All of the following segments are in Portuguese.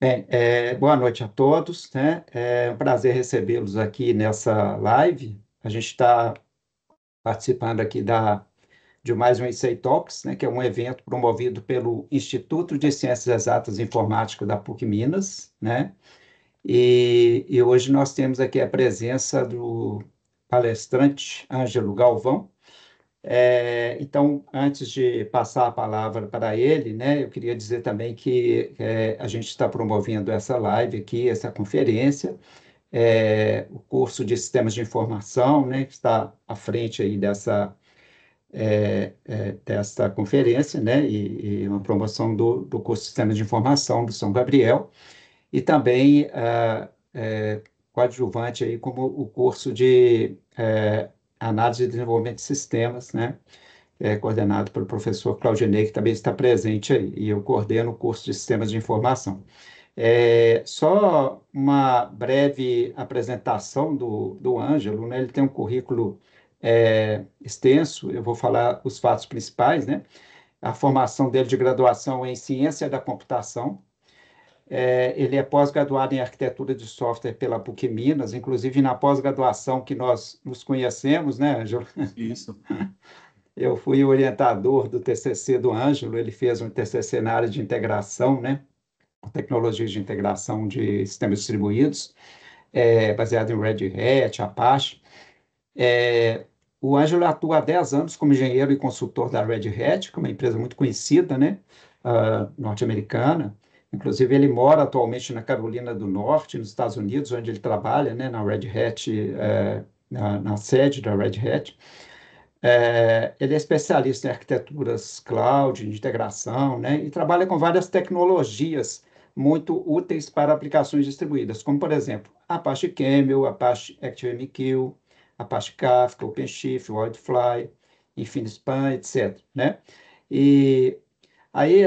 Bem, boa noite a todos, né? É um prazer recebê-los aqui nessa live. A gente está participando aqui de mais um ICEI Talks, né? Que é um evento promovido pelo Instituto de Ciências Exatas e Informática da PUC Minas, né? E hoje nós temos aqui a presença do palestrante Ângelo Galvão. Então, antes de passar a palavra para ele, né, eu queria dizer também que a gente está promovendo essa live aqui, essa conferência, o curso de Sistemas de Informação, né, que está à frente aí dessa conferência, né, e uma promoção do curso de Sistemas de Informação do São Gabriel, e também coadjuvante aí como o curso de Análise e Desenvolvimento de Sistemas, né, coordenado pelo professor Claudinei, que também está presente aí, e eu coordeno o curso de Sistemas de Informação. Só uma breve apresentação do Ângelo, né? Ele tem um currículo extenso, eu vou falar os fatos principais, né? A formação dele de graduação em Ciência da Computação. Ele é pós-graduado em Arquitetura de Software pela PUC Minas, inclusive na pós-graduação que nós nos conhecemos, né, Ângelo? Isso. Eu fui o orientador do TCC do Ângelo, ele fez um TCC na área de integração, né? Tecnologias de integração de sistemas distribuídos, baseado em Red Hat, Apache. O Ângelo atua há 10 anos como engenheiro e consultor da Red Hat, que é uma empresa muito conhecida, né? Norte-americana. Inclusive, ele mora atualmente na Carolina do Norte, nos Estados Unidos, onde ele trabalha, né? Na Red Hat, na sede da Red Hat. Ele é especialista em arquiteturas cloud, de integração, né? E trabalha com várias tecnologias muito úteis para aplicações distribuídas, como, por exemplo, Apache Camel, Apache ActiveMQ, Apache Kafka, OpenShift, Wildfly, InfiniSpan, etc., né? E aí,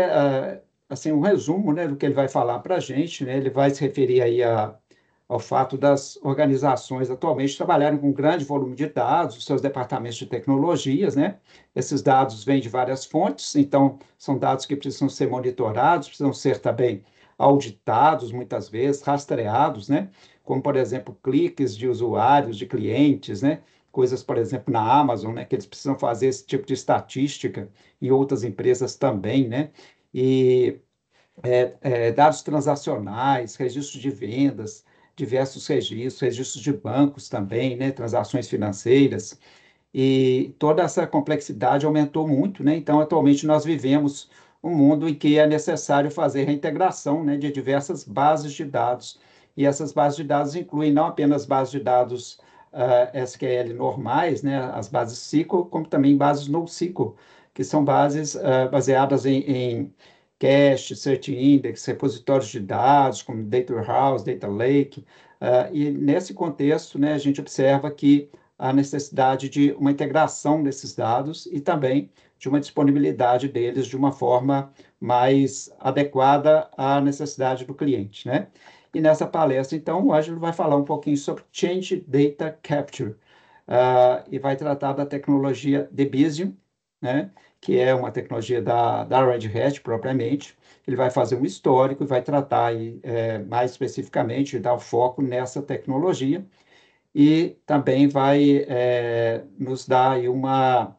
assim, um resumo, né, do que ele vai falar para a gente, né? Ele vai se referir aí ao fato das organizações atualmente trabalharem com um grande volume de dados, os seus departamentos de tecnologias, né? Esses dados vêm de várias fontes, então são dados que precisam ser monitorados, precisam ser também auditados, muitas vezes, rastreados, né? Como, por exemplo, cliques de usuários, de clientes, né? Coisas, por exemplo, na Amazon, né? Que eles precisam fazer esse tipo de estatística, e outras empresas também, né? E dados transacionais, registros de vendas, diversos registros, registros de bancos também, né, transações financeiras, e toda essa complexidade aumentou muito, né? Então, atualmente nós vivemos um mundo em que é necessário fazer a integração, né, de diversas bases de dados, e essas bases de dados incluem não apenas bases de dados SQL normais, né, as bases SQL, como também bases NoSQL, que são bases baseadas em cache, search index, repositórios de dados, como Data Warehouse, Data Lake, e nesse contexto, né, a gente observa que a necessidade de uma integração desses dados e também de uma disponibilidade deles de uma forma mais adequada à necessidade do cliente, né? E nessa palestra, então, o Ângelo vai falar um pouquinho sobre Change Data Capture, e vai tratar da tecnologia Debezium, né? Que é uma tecnologia da Red Hat propriamente. Ele vai fazer um histórico e vai tratar aí, mais especificamente, dar o foco nessa tecnologia, e também vai nos dar aí uma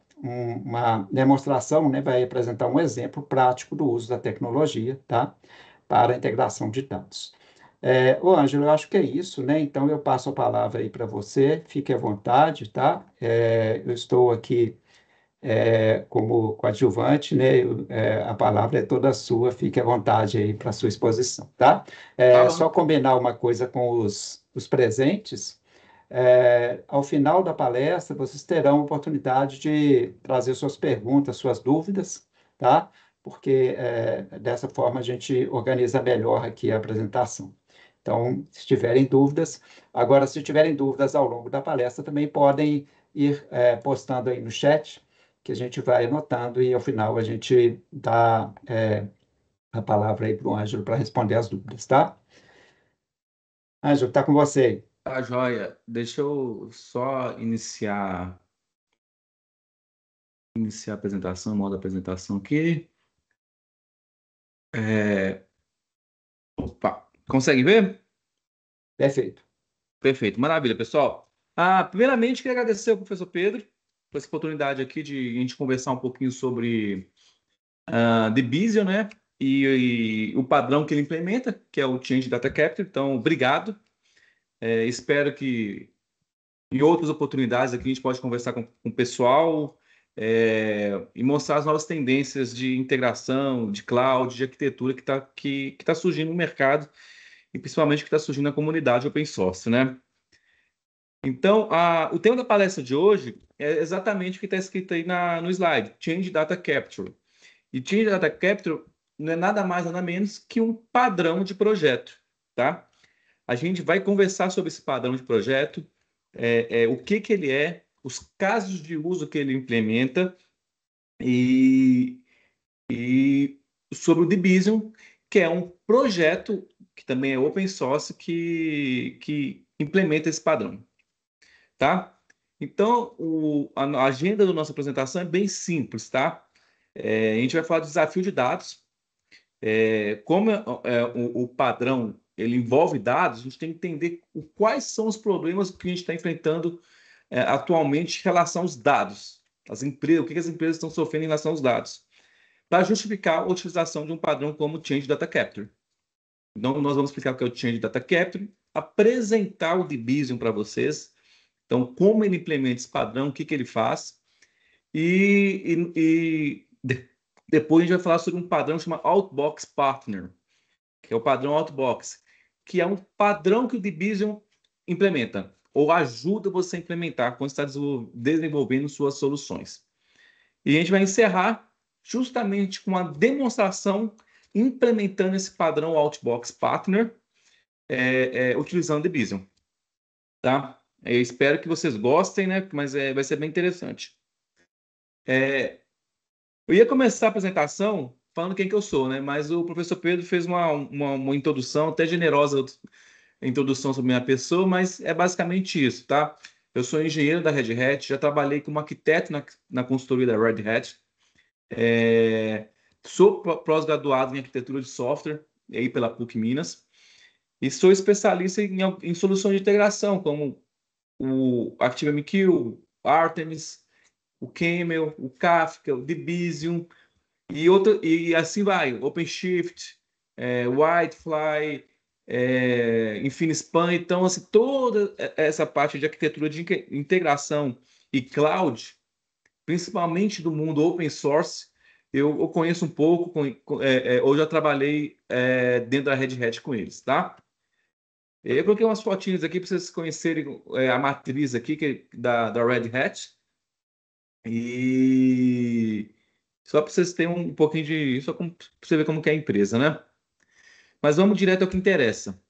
demonstração, né? Vai apresentar um exemplo prático do uso da tecnologia, tá? Para a integração de dados. Ô, Ângelo, eu acho que é isso, né? Então, eu passo a palavra aí para você, fique à vontade, tá? Eu estou aqui como coadjuvante, né? A palavra é toda sua, fique à vontade aí para a sua exposição, tá? Tá Só bom. combinar uma coisa com os presentes. Ao final da palestra, vocês terão a oportunidade de trazer suas perguntas, suas dúvidas, tá? Porque dessa forma a gente organiza melhor aqui a apresentação. Então, se tiverem dúvidas, agora, se tiverem dúvidas ao longo da palestra, também podem ir postando aí no chat, que a gente vai anotando e ao final a gente dá a palavra aí para o Ângelo para responder as dúvidas, tá? Ângelo, está com você. Tá, joia. Deixa eu só iniciar a apresentação, modo apresentação aqui. É, Opa. Consegue ver? Perfeito. Perfeito, maravilha, pessoal. Primeiramente, queria agradecer ao professor Pedro por essa oportunidade aqui de a gente conversar um pouquinho sobre Debizium, né? E o padrão que ele implementa, que é o Change Data Capture. Então, obrigado. Espero que em outras oportunidades aqui a gente pode conversar com o pessoal e mostrar as novas tendências de integração, de cloud, de arquitetura que tá surgindo no mercado e principalmente que está surgindo na comunidade open source, né? Então, o tema da palestra de hoje é exatamente o que está escrito aí no slide, Change Data Capture. E Change Data Capture não é nada mais, nada menos que um padrão de projeto, tá? A gente vai conversar sobre esse padrão de projeto, o que ele é, os casos de uso que ele implementa e, e sobre o Debizium, que é um projeto que também é open source que implementa esse padrão, tá? Então, a agenda da nossa apresentação é bem simples, tá? A gente vai falar do desafio de dados. Como o padrão ele envolve dados, a gente tem que entender quais são os problemas que a gente está enfrentando atualmente em relação aos dados. As empresas, o que as empresas estão sofrendo em relação aos dados, para justificar a utilização de um padrão como o Change Data Capture. Então, nós vamos explicar o que é o Change Data Capture, apresentar o Debizium para vocês, então, como ele implementa esse padrão, o que ele faz, depois a gente vai falar sobre um padrão que chama Outbox Partner, que é o padrão Outbox, que é um padrão que o Debizium implementa, ou ajuda você a implementar quando está desenvolvendo suas soluções. E a gente vai encerrar justamente com a demonstração implementando esse padrão Outbox Partner, utilizando o Debizium, tá? Eu espero que vocês gostem, né? Mas vai ser bem interessante. Eu ia começar a apresentação falando quem que eu sou, né? Mas o professor Pedro fez uma introdução, até generosa introdução sobre minha pessoa, mas é basicamente isso, tá? Eu sou engenheiro da Red Hat, já trabalhei como arquiteto na consultoria da Red Hat, sou pós-graduado em arquitetura de software, aí pela PUC Minas, e sou especialista em soluções de integração, como o ActiveMQ, o Artemis, o Camel, o Kafka, o Debizium, e assim vai, OpenShift, Whitefly, InfiniSpan. Então, assim, toda essa parte de arquitetura de integração e cloud, principalmente do mundo open source, eu conheço um pouco, ou já trabalhei dentro da Red Hat com eles, tá? Eu coloquei umas fotinhas aqui para vocês conhecerem a matriz aqui da Red Hat. E só para vocês terem um pouquinho de. Só para você ver como que é a empresa, né? Mas vamos direto ao que interessa.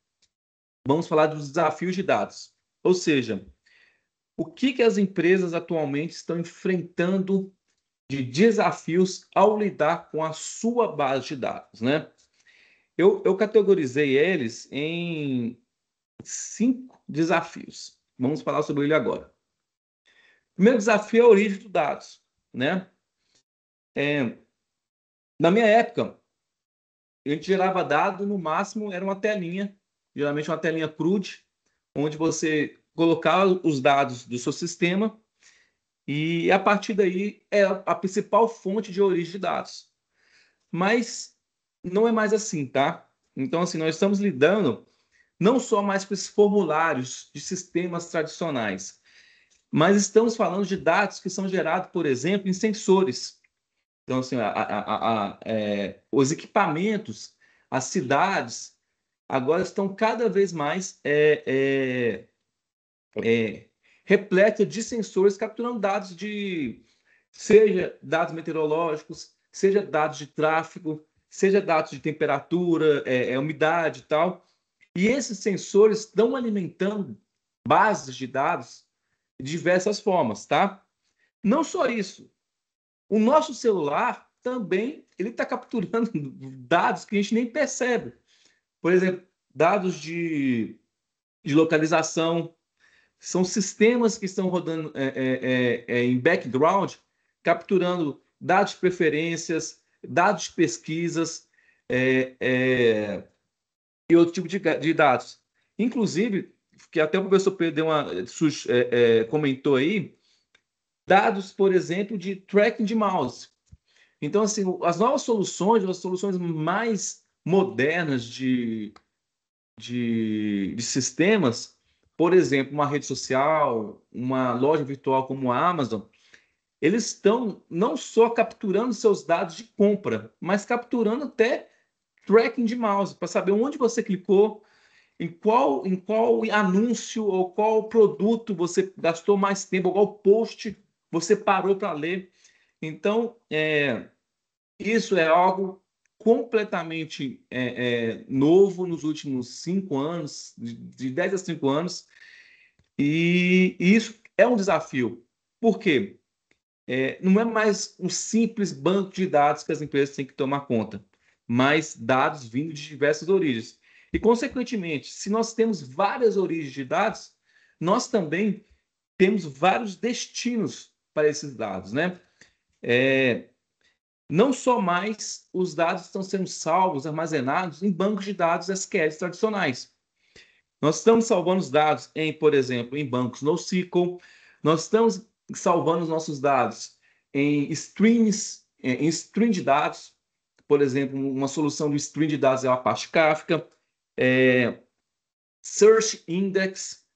Vamos falar dos desafios de dados. Ou seja, o que as empresas atualmente estão enfrentando de desafios ao lidar com a sua base de dados, né? Eu categorizei eles em 5 desafios. Vamos falar sobre ele agora. O primeiro desafio é a origem dos dados, né? Na minha época, a gente gerava dado, no máximo era uma telinha, geralmente uma telinha CRUD, onde você colocava os dados do seu sistema e a partir daí é a principal fonte de origem de dados. Mas não é mais assim, tá? Então, assim, nós estamos lidando não só mais com esses formulários de sistemas tradicionais, mas estamos falando de dados que são gerados, por exemplo, em sensores. Então, assim, os equipamentos, as cidades, agora estão cada vez mais repletas de sensores capturando dados seja dados meteorológicos, seja dados de tráfego, seja dados de temperatura, umidade e tal. E esses sensores estão alimentando bases de dados de diversas formas, tá? Não só isso, o nosso celular também ele está capturando dados que a gente nem percebe. Por exemplo, dados de localização. São sistemas que estão rodando em background, capturando dados de preferências, dados de pesquisas, e outro tipo de dados. Inclusive, que até o professor Pedro comentou aí, dados, por exemplo, de tracking de mouse. Então, assim, as novas soluções, as soluções mais modernas de sistemas, por exemplo, uma rede social, uma loja virtual como a Amazon, eles estão não só capturando seus dados de compra, mas capturando até tracking de mouse, para saber onde você clicou, em qual anúncio ou qual produto você gastou mais tempo, ou qual post você parou para ler. Então, isso é algo completamente novo nos últimos 5 anos, de 10 a 5 anos, e isso é um desafio. Por quê? Não é mais um simples banco de dados que as empresas têm que tomar conta, mas dados vindo de diversas origens. E, consequentemente, se nós temos várias origens de dados, nós também temos vários destinos para esses dados, né? Não só mais os dados estão sendo salvos, armazenados em bancos de dados SQL tradicionais. Nós estamos salvando os dados por exemplo, em bancos NoSQL. Nós estamos salvando os nossos dados em streams, em stream de dados. Por exemplo, uma solução do stream de dados é o Apache Kafka. Search Index.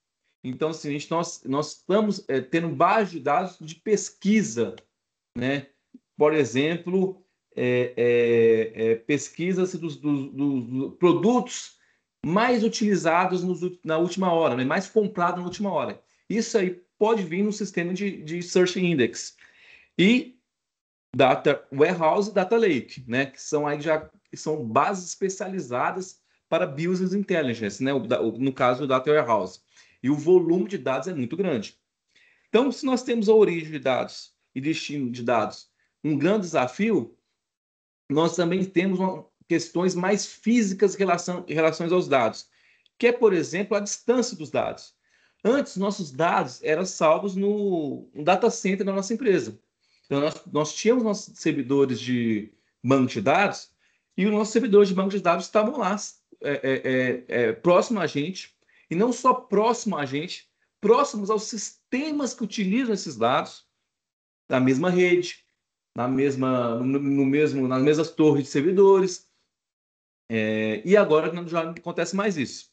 Então, assim, nós estamos tendo base de dados de pesquisa, né? Por exemplo, pesquisas dos produtos mais utilizados na última hora, né? Mais comprados na última hora. Isso aí pode vir no sistema de Search Index. E Data Warehouse e Data Lake, né? Que são bases especializadas para Business Intelligence, né? No caso, o Data Warehouse. E o volume de dados é muito grande. Então, se nós temos a origem de dados e destino de dados, um grande desafio, nós também temos questões mais físicas em relação aos dados, que é, por exemplo, a distância dos dados. Antes, nossos dados eram salvos no data center da nossa empresa. Então, nós tínhamos nossos servidores de banco de dados e os nossos servidores de banco de dados estavam lá, próximo a gente, e não só próximo a gente, próximos aos sistemas que utilizam esses dados, na mesma rede, nas mesmas torres de servidores. E agora já não acontece mais isso.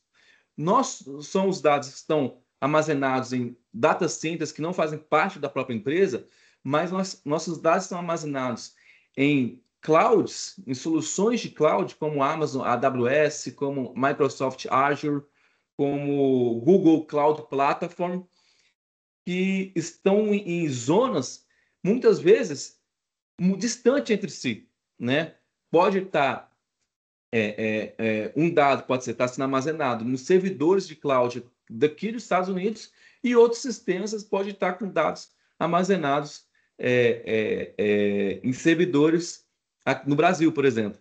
São os dados que estão armazenados em data centers que não fazem parte da própria empresa, mas nossos dados estão armazenados em clouds, em soluções de cloud, como Amazon, AWS, como Microsoft Azure, como Google Cloud Platform, que estão em zonas, muitas vezes, distantes entre si, né? Pode estar, um dado pode estar sendo armazenado nos servidores de cloud daqui dos Estados Unidos e outros sistemas podem estar com dados armazenados em servidores no Brasil, por exemplo.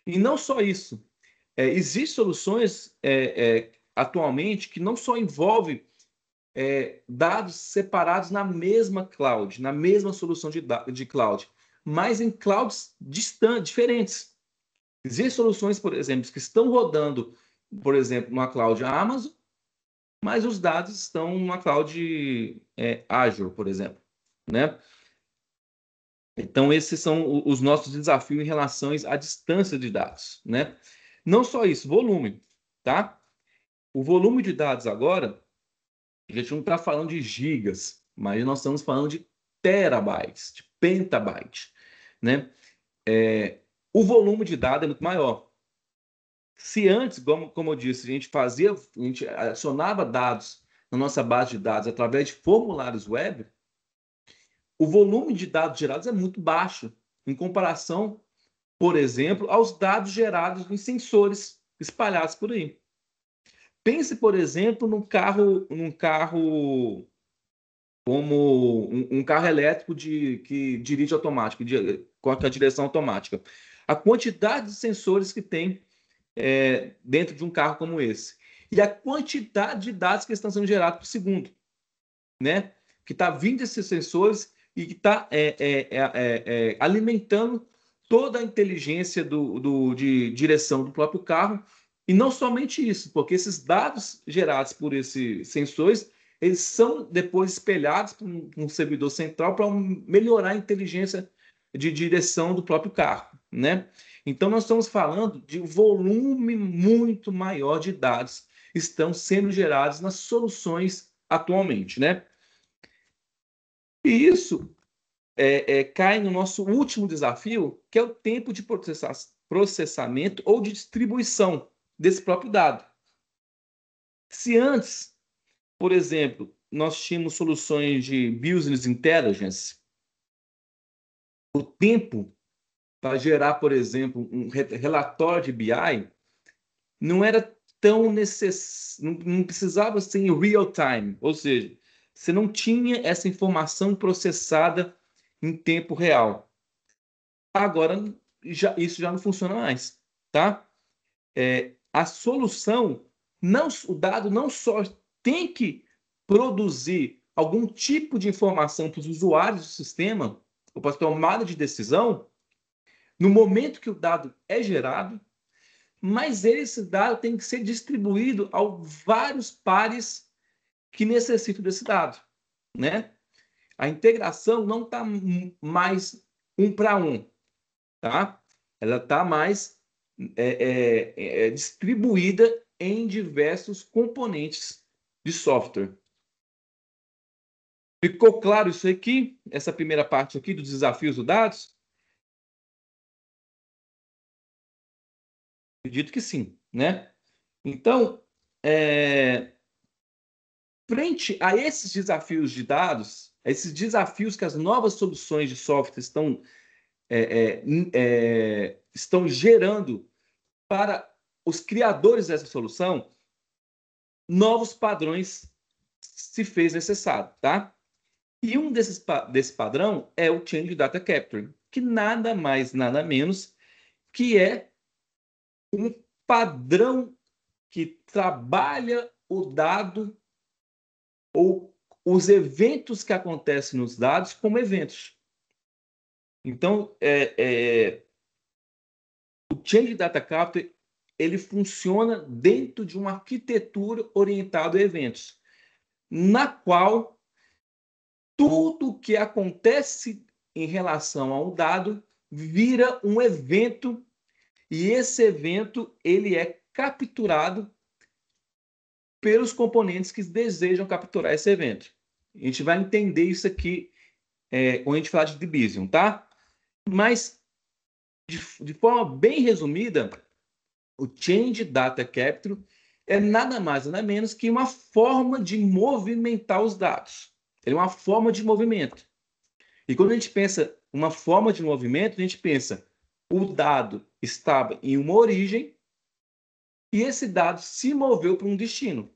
E não só isso, existem soluções atualmente que não só envolvem dados separados na mesma cloud, na mesma solução de cloud, mas em clouds distantes, diferentes. Existem soluções, por exemplo, que estão rodando, por exemplo, numa cloud Amazon, mas os dados estão numa cloud Azure, por exemplo, né? Então, esses são os nossos desafios em relação à distância de dados, né? Não só isso, volume, tá? O volume de dados agora, a gente não está falando de gigas, mas nós estamos falando de terabytes, de petabytes, né? O volume de dados é muito maior. Se antes, como eu disse, a gente adicionava dados na nossa base de dados através de formulários web, o volume de dados gerados é muito baixo em comparação, por exemplo, aos dados gerados em sensores espalhados por aí. Pense, por exemplo, num carro como um carro elétrico que dirige automático, com a direção automática. A quantidade de sensores que tem dentro de um carro como esse. E a quantidade de dados que estão sendo gerados por segundo, né? Que está vindo desses sensores e que está alimentando toda a inteligência de direção do próprio carro E não somente isso, porque esses dados gerados por esses sensores, eles são depois espelhados para um servidor central para melhorar a inteligência de direção do próprio carro, né? Então, nós estamos falando de um volume muito maior de dados que estão sendo gerados nas soluções atualmente, né? E isso cai no nosso último desafio, que é o tempo de processamento ou de distribuição desse próprio dado. Se antes, por exemplo, nós tínhamos soluções de business intelligence, o tempo para gerar, por exemplo, um relatório de BI não era tão necessário, não precisava ser em real time, ou seja, você não tinha essa informação processada em tempo real. Agora, isso já não funciona mais, tá? A solução, o dado não só tem que produzir algum tipo de informação para os usuários do sistema, ou para a tomada de decisão, no momento que o dado é gerado, mas esse dado tem que ser distribuído a vários pares que necessitam desse dado, né? A integração não está mais um para um, tá? Ela está mais distribuída em diversos componentes de software. Ficou claro isso aqui? Essa primeira parte aqui dos desafios dos dados? Acredito que sim, né? Então, frente a esses desafios de dados, a esses desafios que as novas soluções de software estão gerando para os criadores dessa solução, novos padrões se fez necessário, tá? E um desse padrão é o Change Data Capture, que nada mais, nada menos que é um padrão que trabalha o dado ou os eventos que acontecem nos dados como eventos. Então, o Change Data Capture ele funciona dentro de uma arquitetura orientada a eventos, na qual tudo que acontece em relação ao dado vira um evento e esse evento ele é capturado pelos componentes que desejam capturar esse evento. A gente vai entender isso aqui quando a gente falar de Debezium, tá? Mas, de forma bem resumida, o Change Data Capture é nada mais, nada menos que uma forma de movimentar os dados. Ele é uma forma de movimento. E quando a gente pensa uma forma de movimento, a gente pensa o dado estava em uma origem e esse dado se moveu para um destino,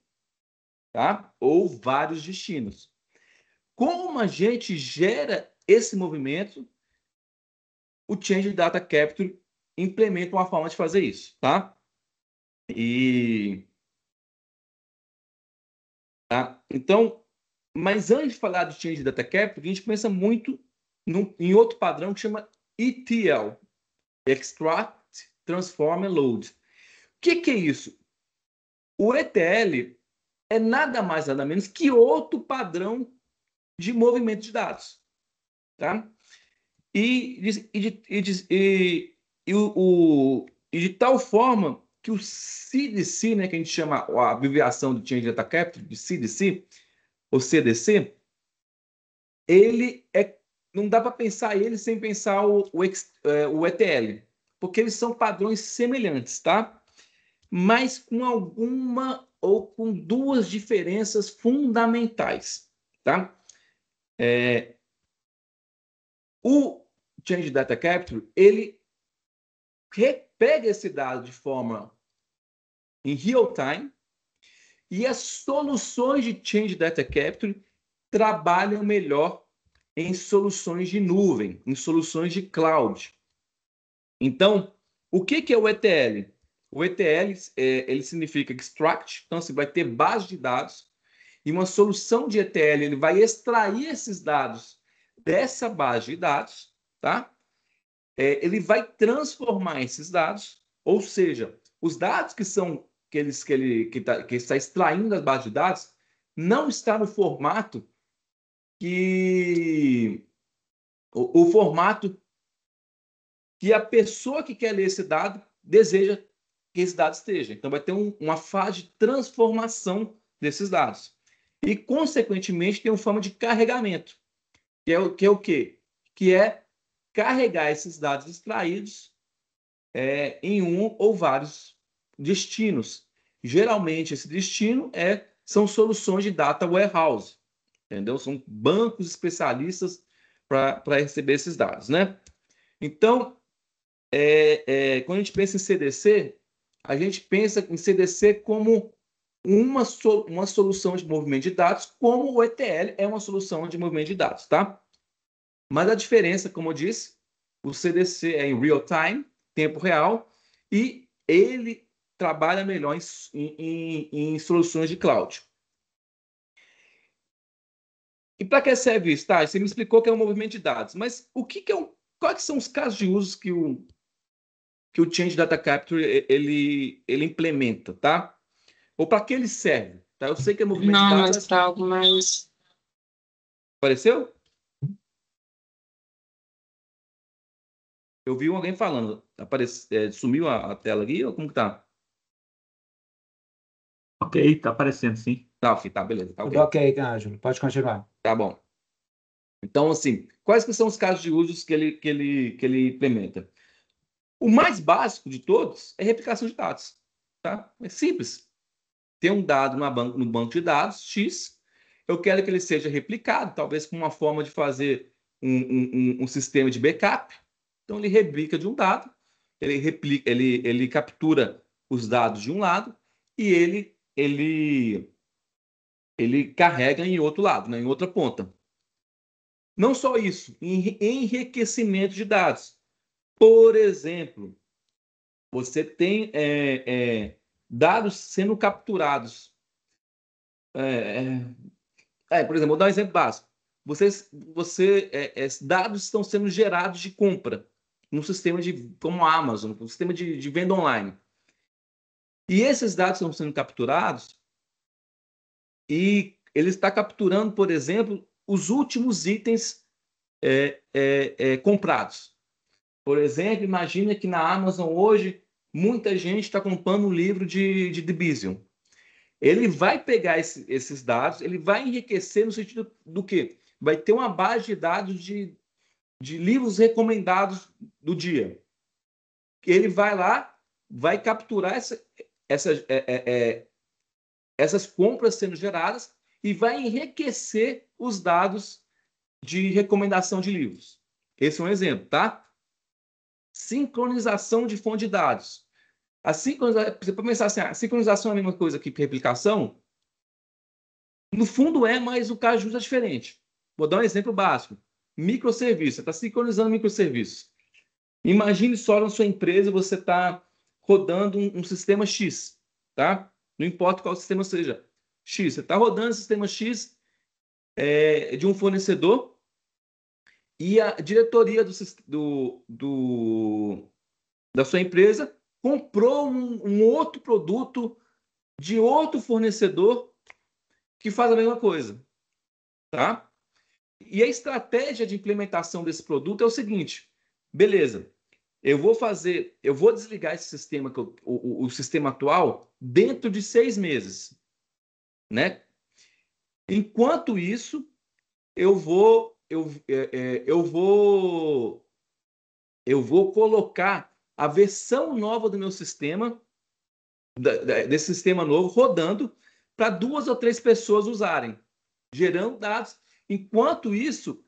tá? Ou vários destinos. Como a gente gera esse movimento, o Change Data Capture implementa uma forma de fazer isso, tá? Então, mas antes de falar de Change Data Capture, a gente pensa muito em outro padrão que chama ETL, Extract, Transform and Load. O que é isso? O ETL é nada mais, nada menos que outro padrão de movimento de dados. Tá? E de tal forma que o CDC, né, que a gente chama a abreviação do Change Data Capture, de CDC, ou CDC, não dá para pensar ele sem pensar o ETL, porque eles são padrões semelhantes, tá? Mas com alguma ou com duas diferenças fundamentais, tá? O Change Data Capture, ele pega esse dado de forma em real time e as soluções de Change Data Capture trabalham melhor em soluções de nuvem, em soluções de cloud. Então, o que é o ETL? O ETL ele significa extract, então você vai ter base de dados e uma solução de ETL ele vai extrair esses dados dessa base de dados, tá? Ele vai transformar esses dados, ou seja, os dados que está extraindo das bases de dados não está no formato que o formato que a pessoa que quer ler esse dado deseja que esse dado esteja. Então, vai ter uma fase de transformação desses dados. E, consequentemente, tem uma forma de carregamento, que é o quê? Que é carregar esses dados extraídos em um ou vários destinos. Geralmente, esse destino são soluções de data warehouse, entendeu? São bancos especialistas para receber esses dados, né? Então, quando a gente pensa em CDC, a gente pensa em CDC como uma solução de movimento de dados, como o ETL é uma solução de movimento de dados, tá? Mas a diferença, como eu disse, o CDC é em real time, tempo real, e ele trabalha melhor em soluções de cloud. E para que serve isso? Tá, você me explicou que é um movimento de dados, mas quais são os casos de uso que o Change Data Capture ele implementa, tá? Ou para que ele serve? Tá? Eu sei que é movimento de dados. Não, mas para algo mais. Apareceu? Eu vi alguém falando. Sumiu a tela aqui ou como que tá? Ok, tá aparecendo, sim. Tá, ok, tá, beleza. Tá, Tudo ok, Ângelo. Pode continuar. Tá bom. Então, assim, quais que são os casos de usos que ele implementa? O mais básico de todos é replicação de dados. Tá? É simples. Tem um dado no banco de dados, X, eu quero que ele seja replicado, talvez com uma forma de fazer um sistema de backup. Então, ele replica de um dado, ele captura os dados de um lado e ele carrega em outro lado, né, em outra ponta. Não só isso, enriquecimento de dados. Por exemplo, você tem dados sendo capturados. Por exemplo, vou dar um exemplo básico. Dados estão sendo gerados de compra num sistema como a Amazon, um sistema de venda online. E esses dados estão sendo capturados e ele está capturando, por exemplo, os últimos itens comprados. Por exemplo, imagina que na Amazon hoje muita gente está comprando um livro de Division. Ele vai pegar esses dados, ele vai enriquecer no sentido do quê? Vai ter uma base de dados de livros recomendados do dia. Ele vai lá, vai capturar essas compras sendo geradas e vai enriquecer os dados de recomendação de livros. Esse é um exemplo, tá? Sincronização de fonte de dados. Você pode pensar assim, a sincronização é a mesma coisa que replicação? No fundo mas o caso de uso é diferente. Vou dar um exemplo básico. Microserviço. Você está sincronizando microserviços. Imagine só na sua empresa você está rodando um sistema X, tá? Não importa qual sistema seja. X. Você está rodando o sistema X de um fornecedor e a diretoria da sua empresa comprou um outro produto de outro fornecedor que faz a mesma coisa, tá? E a estratégia de implementação desse produto é o seguinte: beleza, eu vou desligar esse sistema, o sistema atual, dentro de 6 meses, né? Enquanto isso, eu vou colocar a versão nova do meu sistema, desse sistema novo, rodando para 2 ou 3 pessoas usarem, gerando dados. Enquanto isso,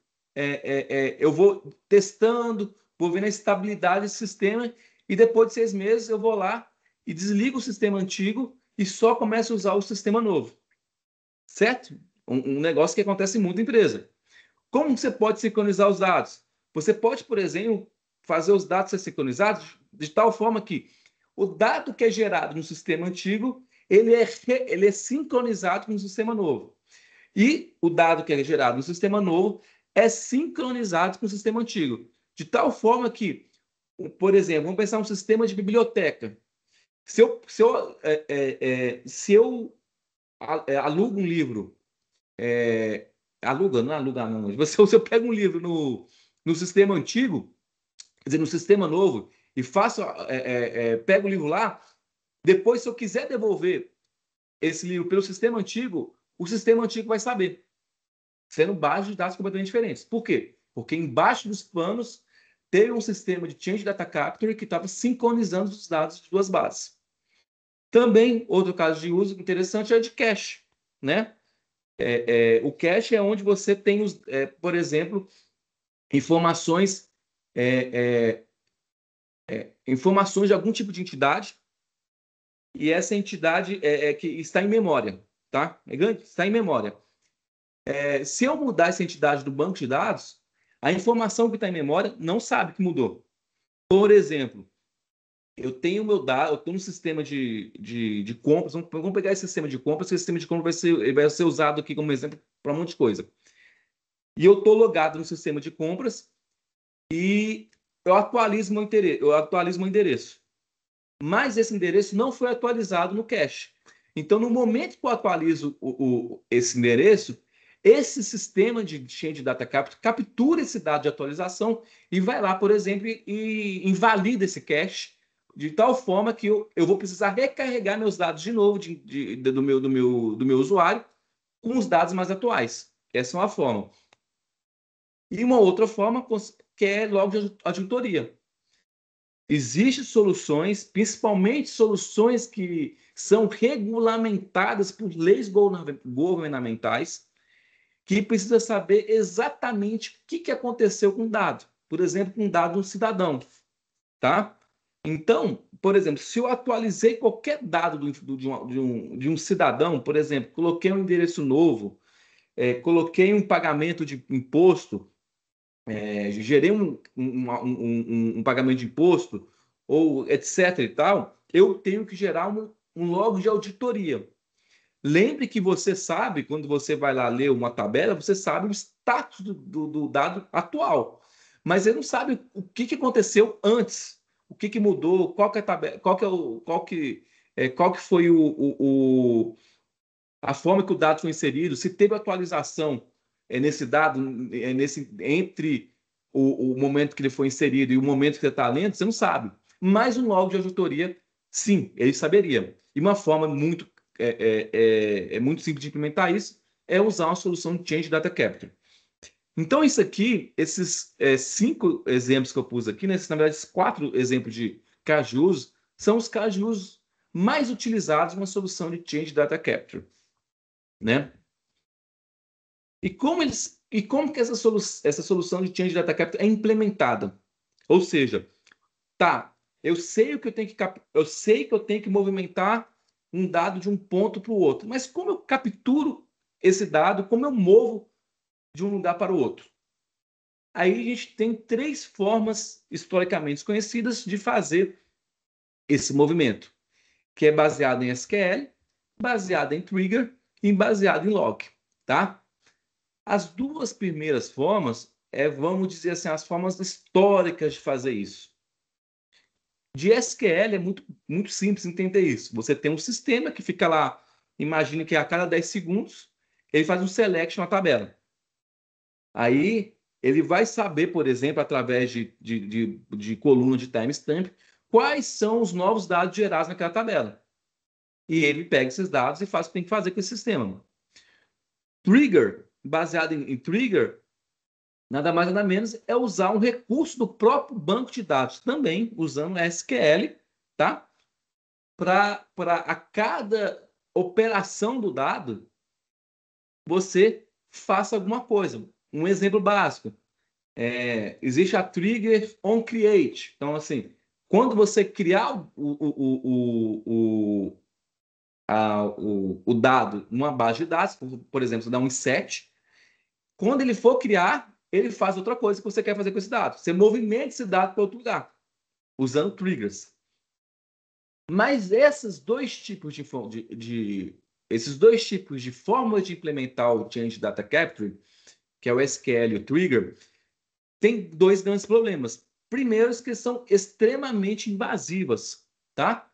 eu vou testando, vou vendo a estabilidade desse sistema e depois de 6 meses eu vou lá e desligo o sistema antigo e só começo a usar o sistema novo. Certo? Um negócio que acontece em muita empresa. Como você pode sincronizar os dados? Você pode, por exemplo, fazer os dados ser sincronizados de tal forma que o dado que é gerado no sistema antigo, ele é sincronizado com o sistema novo. E o dado que é gerado no sistema novo é sincronizado com o sistema antigo. De tal forma que, por exemplo, vamos pensar um sistema de biblioteca. Se eu alugo um livro, não é alugar, não. Se eu pego um livro no sistema antigo, quer dizer, no sistema novo, e pego o livro lá, depois, se eu quiser devolver esse livro pelo sistema antigo, o sistema antigo vai saber, sendo bases de dados completamente diferentes. Por quê? Porque embaixo dos panos teve um sistema de Change Data Capture que estava sincronizando os dados de duas bases. Também, outro caso de uso interessante é de cache, né? O cache é onde você tem, por exemplo, informações informações de algum tipo de entidade, e essa entidade que está em memória, tá? Está em memória. Se eu mudar essa entidade do banco de dados, a informação que está em memória não sabe que mudou. Por exemplo, eu tenho meu dado, eu estou no sistema de compras, vamos pegar esse sistema de compras, esse sistema de compras vai ser usado aqui como exemplo para um monte de coisa. E eu estou logado no sistema de compras e eu atualizo meu endereço. Mas esse endereço não foi atualizado no cache. Então, no momento que eu atualizo esse endereço, esse sistema de Change Data Capture captura esse dado de atualização e vai lá, por exemplo, e invalida esse cache de tal forma que eu vou precisar recarregar meus dados de novo do meu usuário com os dados mais atuais. Essa é uma forma. E uma outra forma que é logo de auditoria. Existem soluções, principalmente soluções que são regulamentadas por leis governamentais, que precisa saber exatamente o que aconteceu com o dado. Por exemplo, com o dado de um cidadão. Tá? Então, por exemplo, se eu atualizei qualquer dado de um cidadão, por exemplo, coloquei um endereço novo, coloquei um pagamento de imposto, gerei um pagamento de imposto, ou etc. e tal, eu tenho que gerar um log de auditoria. Lembre que você sabe, quando você vai lá ler uma tabela, você sabe o status do dado atual. Mas você não sabe o que aconteceu antes, o que mudou, qual que é a tabela, qual que foi a forma que o dado foi inserido, se teve atualização nesse dado, entre o momento que ele foi inserido e o momento que você está lendo, você não sabe. Mas um log de auditoria, sim, ele saberia. E uma forma muito simples de implementar isso é usar uma solução de Change Data Capture. Então, isso aqui, esses 5 exemplos que eu pus aqui, na verdade, esses 4 exemplos de casos de uso, são os casos de uso mais utilizados em uma solução de Change Data Capture. Né? E como que essa solução de Change Data Capture é implementada? Ou seja, eu sei que eu tenho que movimentar um dado de um ponto para o outro, mas como eu capturo esse dado, como eu movo de um lugar para o outro? Aí a gente tem 3 formas historicamente conhecidas de fazer esse movimento, que é baseado em SQL, baseado em trigger e baseado em log, tá? As 2 primeiras formas vamos dizer assim, as formas históricas de fazer isso. De SQL é muito simples entender isso. Você tem um sistema que fica lá, imagine que a cada 10 segundos ele faz um select na tabela. Aí ele vai saber, por exemplo, através de coluna de timestamp, quais são os novos dados gerados naquela tabela. E ele pega esses dados e faz o que tem que fazer com esse sistema. Trigger, baseado em trigger, nada mais nada menos é usar um recurso do próprio banco de dados, também usando SQL, tá? Para a cada operação do dado, você faça alguma coisa. Um exemplo básico. Existe a trigger on create. Então, assim, quando você criar o dado numa base de dados, por exemplo, você dá um inset, quando ele for criar, ele faz outra coisa que você quer fazer com esse dado. Você movimenta esse dado para outro lugar, usando triggers. Mas esses dois tipos de formas de implementar o Change Data Capture, que é o SQL e o Trigger, tem 2 grandes problemas. Primeiro, que são extremamente invasivas, tá?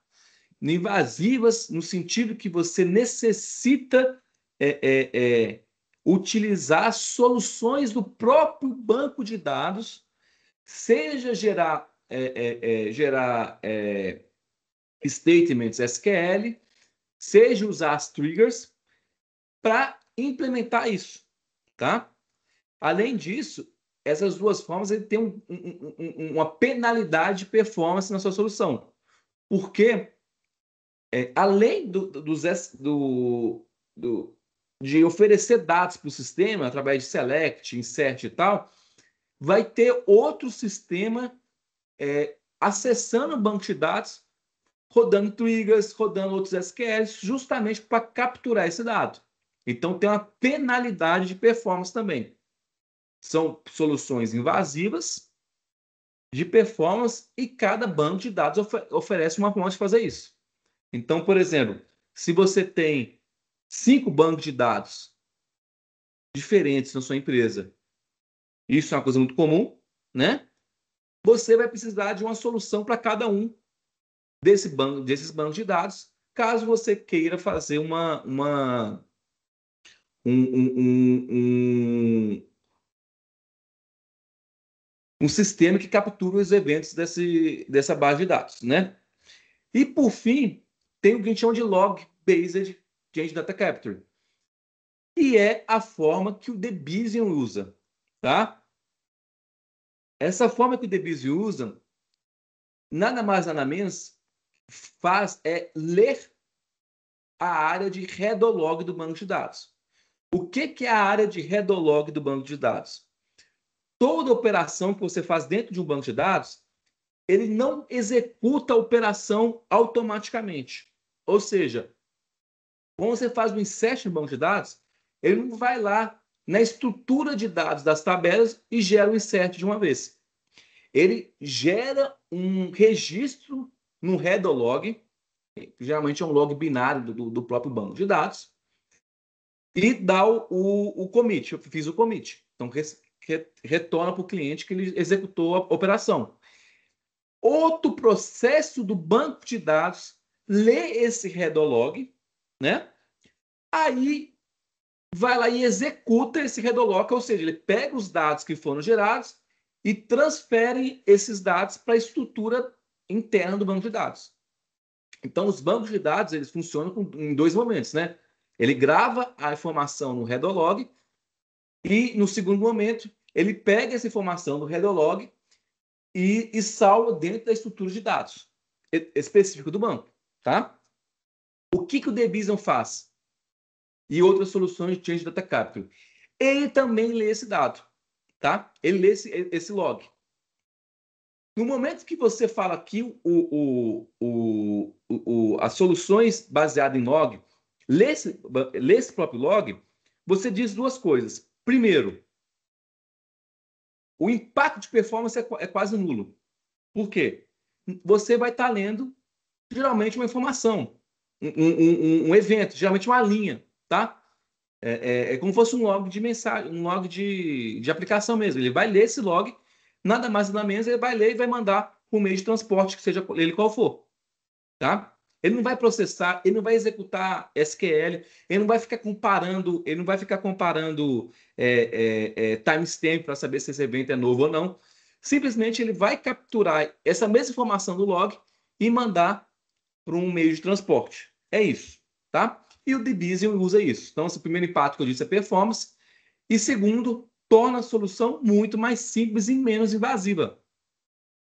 invasivas no sentido que você necessita utilizar soluções do próprio banco de dados, seja gerar statements SQL, seja usar as triggers para implementar isso, tá? Além disso, essas duas formas ele tem uma penalidade de performance na sua solução, porque além de oferecer dados para o sistema através de select, insert e tal, vai ter outro sistema acessando o banco de dados, rodando triggers, rodando outros SQLs, justamente para capturar esse dado. Então, tem uma penalidade de performance também. São soluções invasivas de performance e cada banco de dados oferece uma forma de fazer isso. Então, por exemplo, se você tem 5 bancos de dados diferentes na sua empresa, isso é uma coisa muito comum, né? Você vai precisar de uma solução para cada um desses bancos de dados, caso você queira fazer um sistema que captura os eventos dessa base de dados, né? E, por fim, tem o que a gente chama de Log-Based Change Data Capture, que é a forma que o Debezium usa, tá? Essa forma que o Debezium usa, nada mais, nada menos, faz ler a área de redo-log do banco de dados. O que é a área de redo-log do banco de dados? Toda operação que você faz dentro de um banco de dados, ele não executa a operação automaticamente. Ou seja, quando você faz um insert no banco de dados, ele não vai lá na estrutura de dados das tabelas e gera um insert de uma vez. Ele gera um registro no redo-log, geralmente é um log binário do próprio banco de dados, e dá o commit. Eu fiz o commit. Então, retorna para o cliente que ele executou a operação. Outro processo do banco de dados lê esse redo-log, né? Aí vai lá e executa esse redo-log, ou seja, ele pega os dados que foram gerados e transfere esses dados para a estrutura interna do banco de dados. Então, os bancos de dados eles funcionam em 2 momentos, né? Ele grava a informação no redo-log e, no segundo momento, ele pega essa informação do redo-log e salva dentro da estrutura de dados específico do banco, tá? O que o Debezium faz? E outras soluções de Change Data Capture. Ele também lê esse dado, tá? Ele lê esse log. No momento que você fala que as soluções baseadas em log, lê esse próprio log, você diz 2 coisas. Primeiro, o impacto de performance é quase nulo. Por quê? Você vai estar lendo, geralmente, uma informação, um evento, geralmente uma linha, tá? É como se fosse um log de mensagem, um log de aplicação mesmo. Ele vai ler esse log, nada mais nada menos, ele vai ler e vai mandar por meio de transporte, que seja ele qual for, tá? Ele não vai processar, ele não vai executar SQL, ele não vai ficar comparando, timestamp para saber se esse evento é novo ou não. Simplesmente ele vai capturar essa mesma informação do log e mandar para um meio de transporte. É isso, tá? E o Debezium usa isso. Então, esse primeiro impacto que eu disse é performance. E segundo, torna a solução muito mais simples e menos invasiva.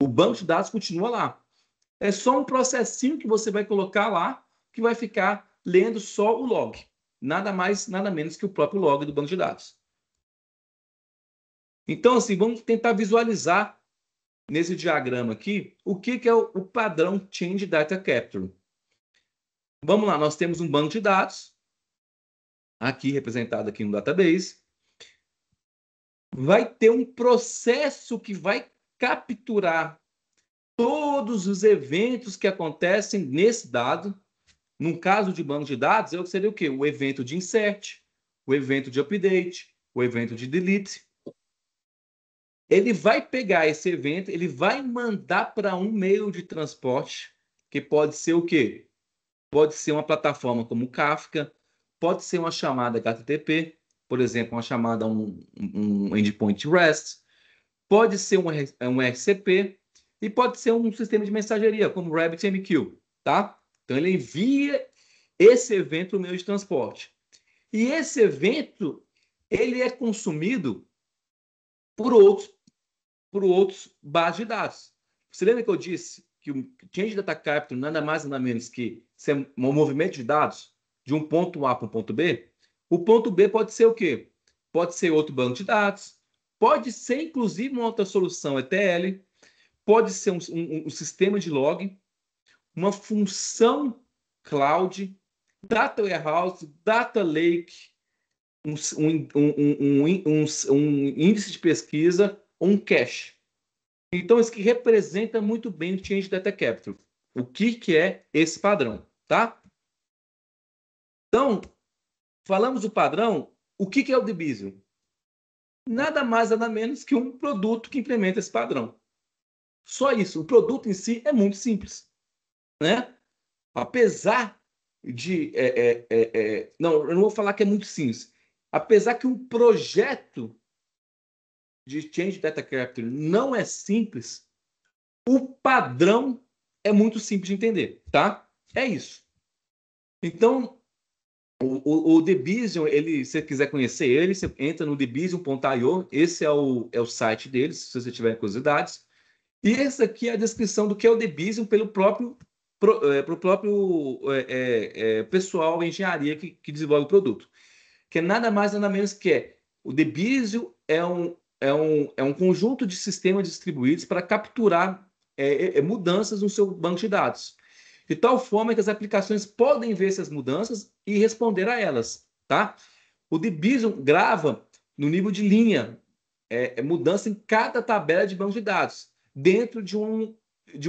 O banco de dados continua lá. É só um processinho que você vai colocar lá que vai ficar lendo só o log. Nada mais, nada menos que o próprio log do banco de dados. Então, assim, vamos tentar visualizar nesse diagrama aqui o que é o padrão Change Data Capture. Vamos lá, nós temos um banco de dados, aqui representado aqui no database. Vai ter um processo que vai capturar todos os eventos que acontecem nesse dado. No caso de banco de dados, seria o quê? O evento de insert, o evento de update, o evento de delete. Ele vai pegar esse evento, ele vai mandar para um meio de transporte, que pode ser o quê? pode ser uma plataforma como o Kafka, pode ser uma chamada HTTP, por exemplo, uma chamada um endpoint REST, pode ser um RCP e pode ser um sistema de mensageria, como o RabbitMQ, tá? Então, ele envia esse evento no meio de transporte. E esse evento, ele é consumido por outros bases de dados. Você lembra que eu disse que o Change Data Capture nada mais nada menos que ser um movimento de dados de um ponto A para um ponto B? O ponto B pode ser o quê? Pode ser outro banco de dados, pode ser inclusive uma outra solução ETL, pode ser um sistema de log, uma função cloud, data warehouse, data lake, um índice de pesquisa, um cache. Então, isso que representa muito bem o Change Data Capture. O que é esse padrão, tá? Então, falamos do padrão, o que é o Debizium? Nada mais, nada menos que um produto que implementa esse padrão. Só isso. O produto em si é muito simples, né? Apesar de... não, eu não vou falar que é muito simples. Apesar que um projeto de Change Data Capture não é simples, o padrão é muito simples de entender, tá? É isso. Então, o Debizium, se você quiser conhecer ele, você entra no debizium.io, esse é o site deles, se você tiver curiosidades. E essa aqui é a descrição do que é o Debizium pro próprio pessoal de engenharia que desenvolve o produto. Que é nada mais, nada menos que o Debizium é um conjunto de sistemas distribuídos para capturar mudanças no seu banco de dados. De tal forma que as aplicações podem ver essas mudanças e responder a elas, tá? O Debizium grava no nível de linha, mudança em cada tabela de banco de dados, dentro de um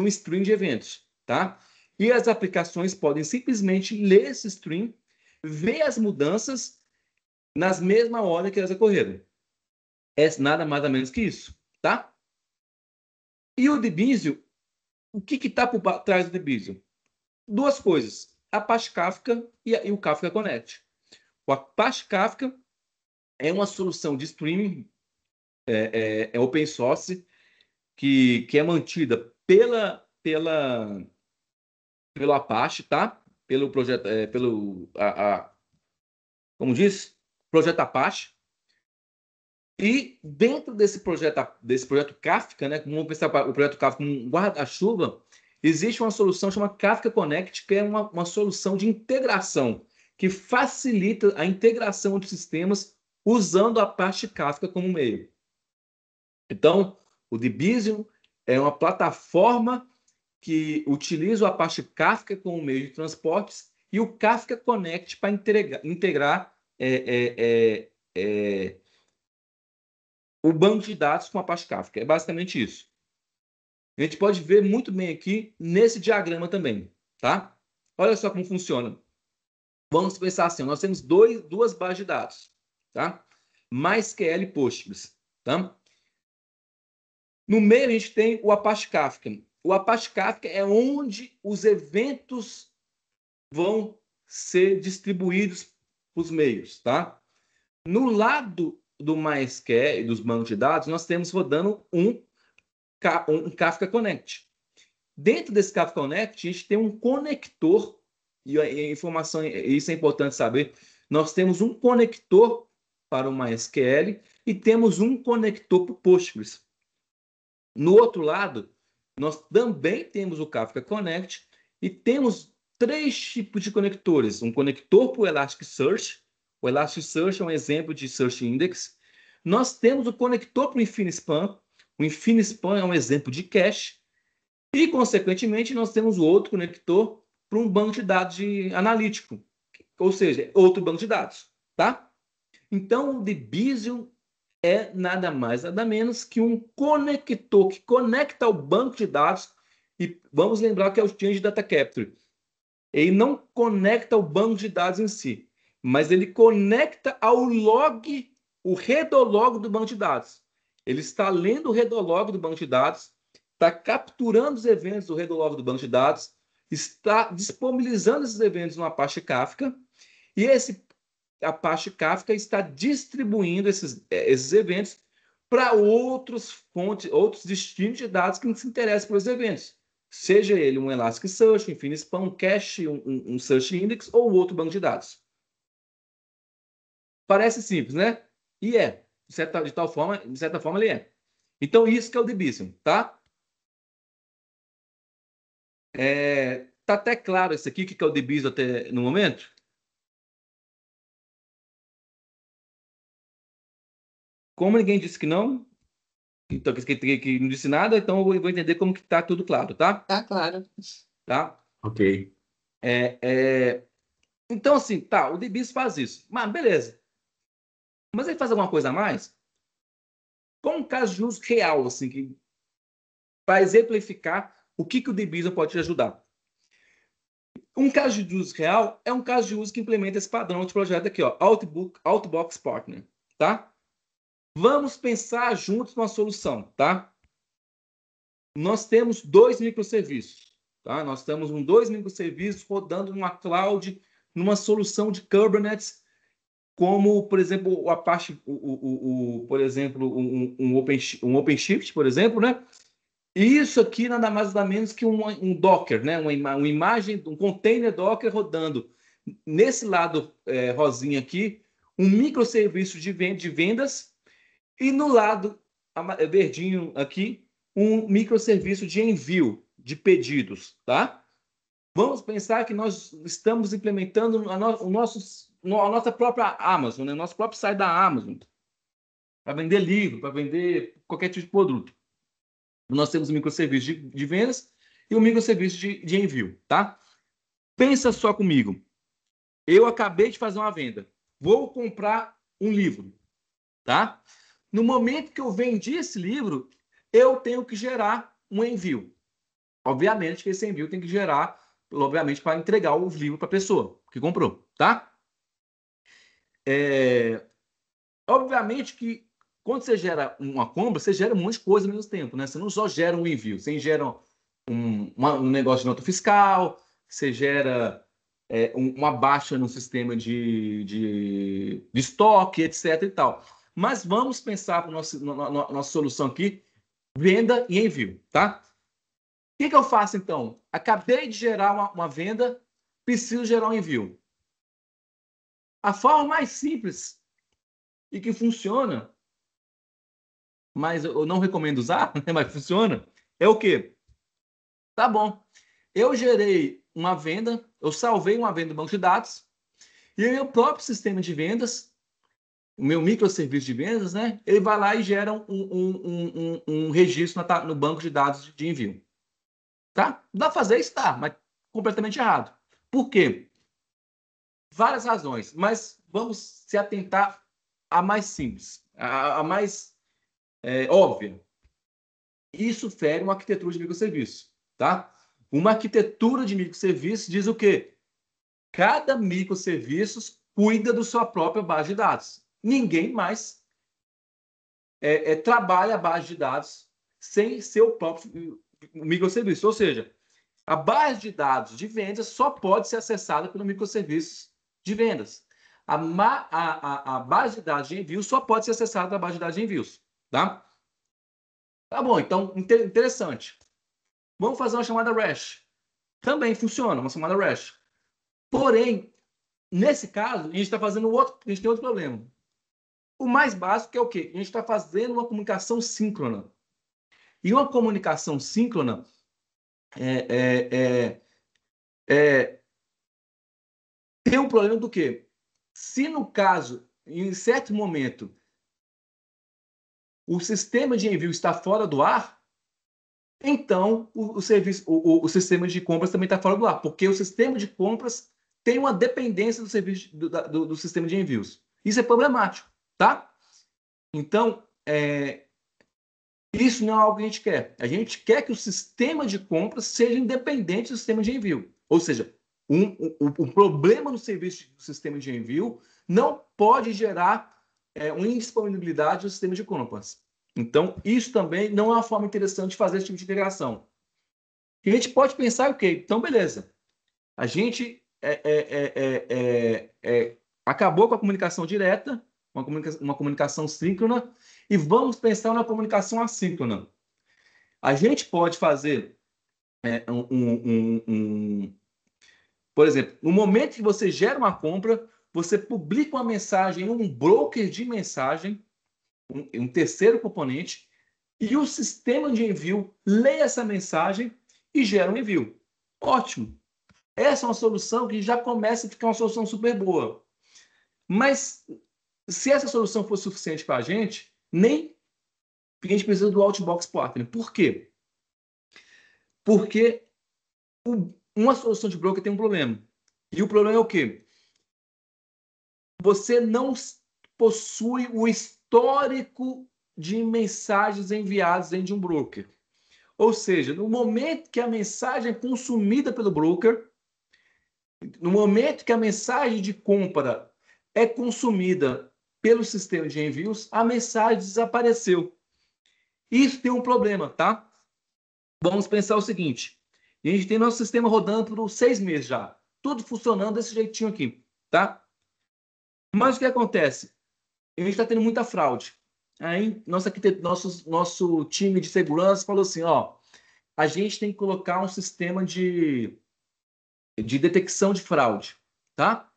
stream de eventos, tá? E as aplicações podem simplesmente ler esse stream, ver as mudanças nas mesma hora que elas ocorreram. É nada mais ou menos que isso, tá? E o Debizium, o que está por trás do Debizium? Duas coisas, a Apache Kafka e o Kafka Connect. O Apache Kafka é uma solução de streaming open source que é mantida pelo Apache, tá? Pelo projeto, como diz? Projeto Apache. E dentro desse projeto Kafka, né, vamos pensar o projeto Kafka como um guarda-chuva, existe uma solução chamada Kafka Connect, que é uma solução de integração, que facilita a integração de sistemas usando a parte Kafka como meio. Então, o Debizium é uma plataforma que utiliza o Apache Kafka como meio de transportes e o Kafka Connect para integrar o banco de dados com a Apache Kafka. É basicamente isso. A gente pode ver muito bem aqui nesse diagrama também, tá? Olha só como funciona. Vamos pensar assim, nós temos duas bases de dados, tá? MySQL e Postgres, tá? No meio a gente tem o Apache Kafka. O Apache Kafka é onde os eventos vão ser distribuídos para os meios, tá? No lado do MySQL, dos bancos de dados, nós temos rodando um Kafka Connect. Dentro desse Kafka Connect, a gente tem um conector, e a informação, isso é importante saber, nós temos um conector para o MySQL e temos um conector para o Postgres. No outro lado, nós também temos o Kafka Connect e temos três tipos de conectores. Um conector para o Elasticsearch. O Elasticsearch é um exemplo de Search Index. Nós temos o conector para o InfiniSpan. O InfiniSpan é um exemplo de cache. E, consequentemente, nós temos o outro conector para um banco de dados analítico. Ou seja, outro banco de dados. Tá? Então, o Debizium é nada mais, nada menos que um conector que conecta ao banco de dados. E vamos lembrar que é o Change Data Capture. Ele não conecta ao banco de dados em si, mas ele conecta ao log, o redolog do banco de dados. Ele está lendo o redolog do banco de dados, está capturando os eventos do redolog do banco de dados, está disponibilizando esses eventos numa Apache Kafka e a Apache Kafka está distribuindo esses eventos para outros destinos de dados que se interessam por esses eventos. Seja ele um Elasticsearch, um Infinispam, um Cache, um Search Index ou outro banco de dados. Parece simples, né? E é. De certa forma, ele é. Então, isso que é o Debezium, tá? Tá até claro isso aqui, o que é o Debezium até no momento? Como ninguém disse que não, então, que não disse nada, então eu vou entender como que tá tudo claro, tá? Tá claro. Tá? Ok. Então, assim, tá, o Debezium faz isso. Mas, beleza. Mas ele faz alguma coisa a mais? Com um caso de uso real, assim, para exemplificar o que o Debezium pode te ajudar. Um caso de uso real é um caso de uso que implementa esse padrão de projeto aqui, ó, Outbox Partner, tá? Vamos pensar juntos numa solução, tá? Nós temos 2 microserviços, tá? Nós temos dois microserviços rodando numa cloud, numa solução de Kubernetes, como, por exemplo, o Apache, por exemplo, um OpenShift, por exemplo, né? E isso aqui nada mais nada menos que um Docker, né? Uma imagem, um container Docker rodando. Nesse lado rosinha aqui, um microserviço de vendas e no lado verdinho aqui, um microserviço de envio de pedidos, tá? Vamos pensar que nós estamos implementando a nossa própria Amazon, né? Nosso próprio site da Amazon, para vender livro, para vender qualquer tipo de produto. Nós temos um microserviço de vendas e um microserviço de envio, tá? Pensa só comigo. Eu acabei de fazer uma venda. Vou comprar um livro, tá? No momento que eu vendi esse livro, eu tenho que gerar um envio. Obviamente que esse envio tem que gerar, obviamente, para entregar o livro para a pessoa que comprou, tá? Obviamente que quando você gera uma compra, você gera um monte de coisa ao mesmo tempo, né? Você não só gera um envio, você gera um negócio de nota fiscal, você gera uma baixa no sistema de estoque, etc. e tal. Mas vamos pensar para a nossa solução aqui, venda e envio, tá? O que eu faço, então? Acabei de gerar uma venda, preciso gerar um envio. A forma mais simples e que funciona, mas eu não recomendo usar, mas funciona, é o quê? Tá bom. Eu gerei uma venda, eu salvei uma venda no banco de dados, e o meu próprio sistema de vendas, o meu microserviço de vendas, né? Ele vai lá e gera um registro no banco de dados de envio. Tá? Dá pra fazer isso? Tá, mas completamente errado. Por quê? Várias razões, mas vamos se atentar à mais simples, à mais óbvia. Isso fere uma arquitetura de microserviço, tá? Uma arquitetura de microserviços diz o quê? Cada microserviço cuida da sua própria base de dados. Ninguém mais trabalha a base de dados sem seu próprio microserviço. Ou seja, a base de dados de vendas só pode ser acessada pelo microserviço de vendas. A base de dados de envio só pode ser acessada pela base de dados de envios. Tá? Tá bom, então, interessante. Vamos fazer uma chamada REST. Também funciona, uma chamada REST. Porém, nesse caso, a gente está fazendo a gente tem outro problema. O mais básico é o quê? A gente está fazendo uma comunicação síncrona. E uma comunicação síncrona tem um problema do quê? Se no caso, em certo momento, o sistema de envio está fora do ar, então o sistema de compras também está fora do ar, porque o sistema de compras tem uma dependência do serviço do sistema de envios. Isso é problemático, tá? Então, isso não é algo que a gente quer. A gente quer que o sistema de compras seja independente do sistema de envio. Ou seja, o problema no serviço do sistema de envio não pode gerar uma indisponibilidade do sistema de compras. Então, isso também não é uma forma interessante de fazer esse tipo de integração. E a gente pode pensar, ok, então beleza. A gente acabou com a comunicação direta, uma comunicação síncrona, e vamos pensar na comunicação assíncrona. A gente pode fazer, por exemplo, no momento que você gera uma compra, você publica uma mensagem em um broker de mensagem, um terceiro componente, e o sistema de envio lê essa mensagem e gera um envio. Ótimo! Essa é uma solução que já começa a ficar uma solução super boa. Mas se essa solução for suficiente para a gente, nem a gente precisa do Outbox Partner. Por quê? Porque uma solução de broker tem um problema. E o problema é o quê? Você não possui o histórico de mensagens enviadas dentro de um broker. Ou seja, no momento que a mensagem é consumida pelo broker, no momento que a mensagem de compra é consumida pelo sistema de envios, a mensagem desapareceu. Isso tem um problema, tá? Vamos pensar o seguinte: a gente tem nosso sistema rodando por 6 meses já, tudo funcionando desse jeitinho aqui, tá? Mas o que acontece? A gente está tendo muita fraude. Aí nosso time de segurança falou assim, ó, a gente tem que colocar um sistema de detecção de fraude, tá?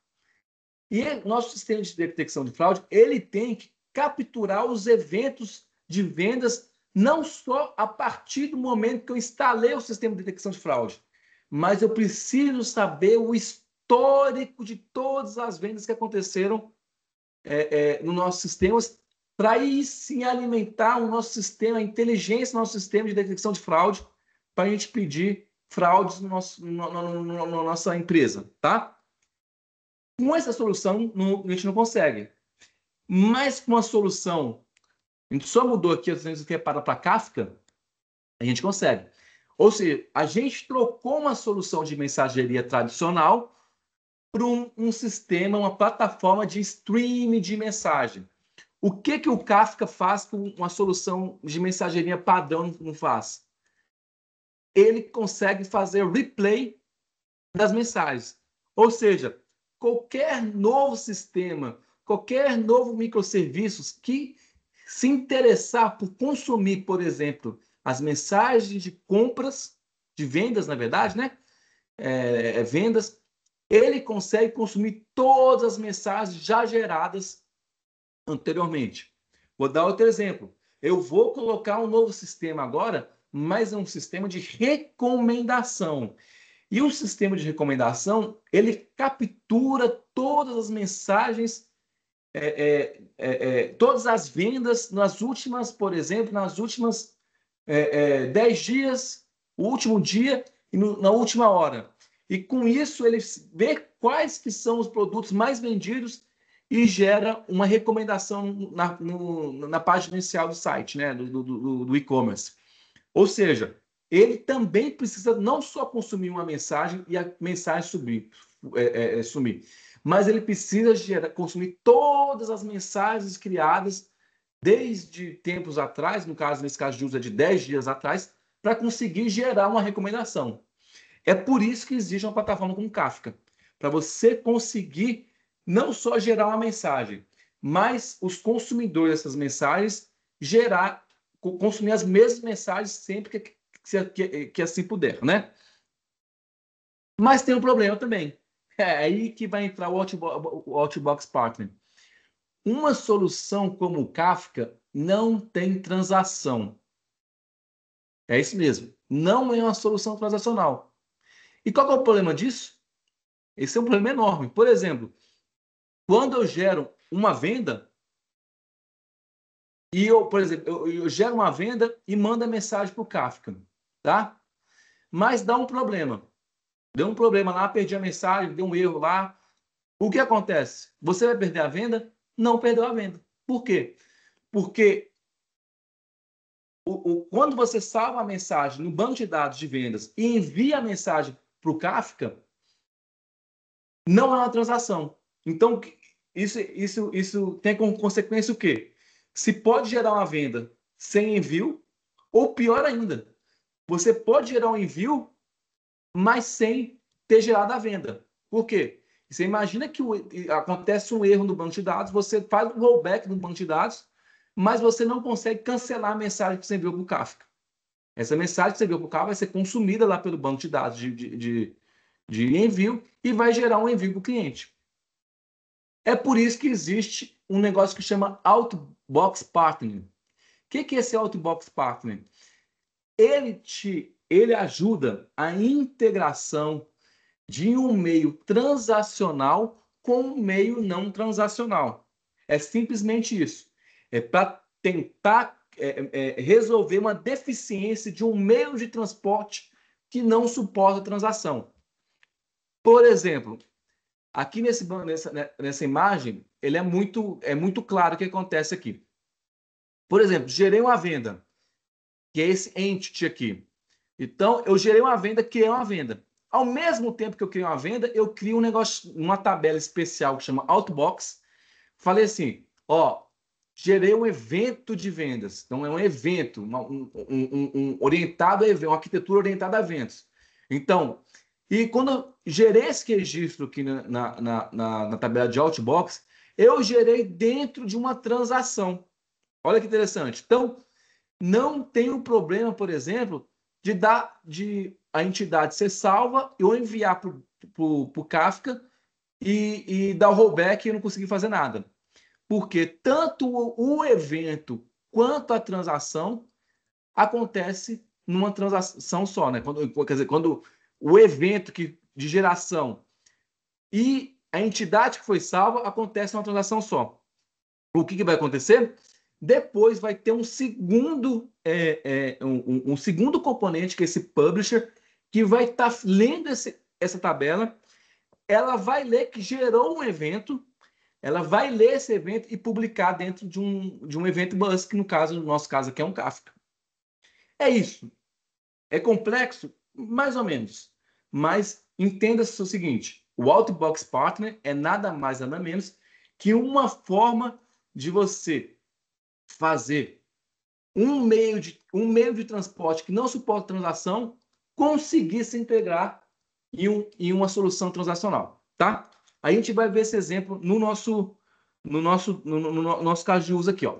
E nosso sistema de detecção de fraude, ele tem que capturar os eventos de vendas não só a partir do momento que eu instalei o sistema de detecção de fraude, mas eu preciso saber o histórico de todas as vendas que aconteceram no nosso sistema, para aí sim alimentar o nosso sistema, a inteligência do nosso sistema de detecção de fraude, para a gente pedir fraudes na nossa empresa, tá? Com essa solução, a gente não consegue. Mas com a solução, a gente só mudou aqui, às vezes, para Kafka, a gente consegue. Ou seja, a gente trocou uma solução de mensageria tradicional para um sistema, uma plataforma de streaming de mensagem. O que o Kafka faz com uma solução de mensageria padrão não faz? Ele consegue fazer replay das mensagens. Ou seja, qualquer novo sistema, qualquer novo microserviços que se interessar por consumir, por exemplo, as mensagens de compras, de vendas, na verdade, né? Vendas, ele consegue consumir todas as mensagens já geradas anteriormente. Vou dar outro exemplo. Eu vou colocar um novo sistema agora, mas é um sistema de recomendação. E o sistema de recomendação, ele captura todas as mensagens, todas as vendas nas últimas, por exemplo, nas últimas 10 dias, o último dia e na última hora. E com isso ele vê quais que são os produtos mais vendidos e gera uma recomendação na página inicial do site, né, do e-commerce. Ou seja, ele também precisa não só consumir uma mensagem e a mensagem sumir, mas ele precisa consumir todas as mensagens criadas desde tempos atrás, nesse caso de uso de 10 dias atrás, para conseguir gerar uma recomendação. É por isso que existe uma plataforma como Kafka, para você conseguir não só gerar uma mensagem, mas os consumidores dessas mensagens consumir as mesmas mensagens sempre que assim puder, né? Mas tem um problema também. É aí que vai entrar o Outbox Partner. Uma solução como o Kafka não tem transação. É isso mesmo. Não é uma solução transacional. E qual é o problema disso? Esse é um problema enorme. Por exemplo, quando eu gero uma venda, por exemplo, eu gero uma venda e mando a mensagem para o Kafka, tá? Mas dá um problema. Deu um problema lá, perdi a mensagem, deu um erro lá. O que acontece? Você vai perder a venda? Não perdeu a venda. Por quê? Porque quando você salva a mensagem no banco de dados de vendas e envia a mensagem para o Kafka, não é uma transação. Então, isso tem como consequência o quê? Se pode gerar uma venda sem envio, ou pior ainda, você pode gerar um envio mas sem ter gerado a venda. Por quê? Você imagina que acontece um erro no banco de dados, você faz um rollback no banco de dados, mas você não consegue cancelar a mensagem que você enviou para o Kafka. Essa mensagem que você enviou para o Kafka vai ser consumida lá pelo banco de dados de envio e vai gerar um envio para o cliente. É por isso que existe um negócio que chama Outbox Partner. O que é esse Outbox Partner? Ele ajuda a integração de um meio transacional com um meio não transacional. É simplesmente isso. É para tentar resolver uma deficiência de um meio de transporte que não suporta transação. Por exemplo, aqui nessa imagem, ele é muito claro o que acontece aqui. Por exemplo, gerei uma venda, que é esse entity aqui. Então, eu gerei uma venda, criei uma venda. Ao mesmo tempo que eu criei uma venda, eu crio um negócio, uma tabela especial que chama Outbox. Falei assim, ó, gerei um evento de vendas. Então, é um evento, orientado a eventos, uma arquitetura orientada a eventos. Então, e quando eu gerei esse registro aqui na tabela de Outbox, eu gerei dentro de uma transação. Olha que interessante. Então, não tem o problema, por exemplo, de a entidade ser salva e eu enviar para o Kafka e dar o rollback e eu não conseguir fazer nada. Porque tanto o evento quanto a transação acontece numa transação só, né? Quer dizer, quando o evento de geração e a entidade que foi salva acontece numa transação só. O que vai acontecer? Depois vai ter um segundo segundo componente, que é esse publisher, que vai estar lendo essa tabela. Ela vai ler que gerou um evento, ela vai ler esse evento e publicar dentro de um evento bus, que no nosso caso aqui é um Kafka. É isso. É complexo? Mais ou menos. Mas entenda-se o seguinte, o Outbox Partner é nada mais nada menos que uma forma de você fazer um meio de transporte que não suporta transação conseguir se integrar em uma solução transacional, tá? A gente vai ver esse exemplo no nosso caso de uso aqui, ó.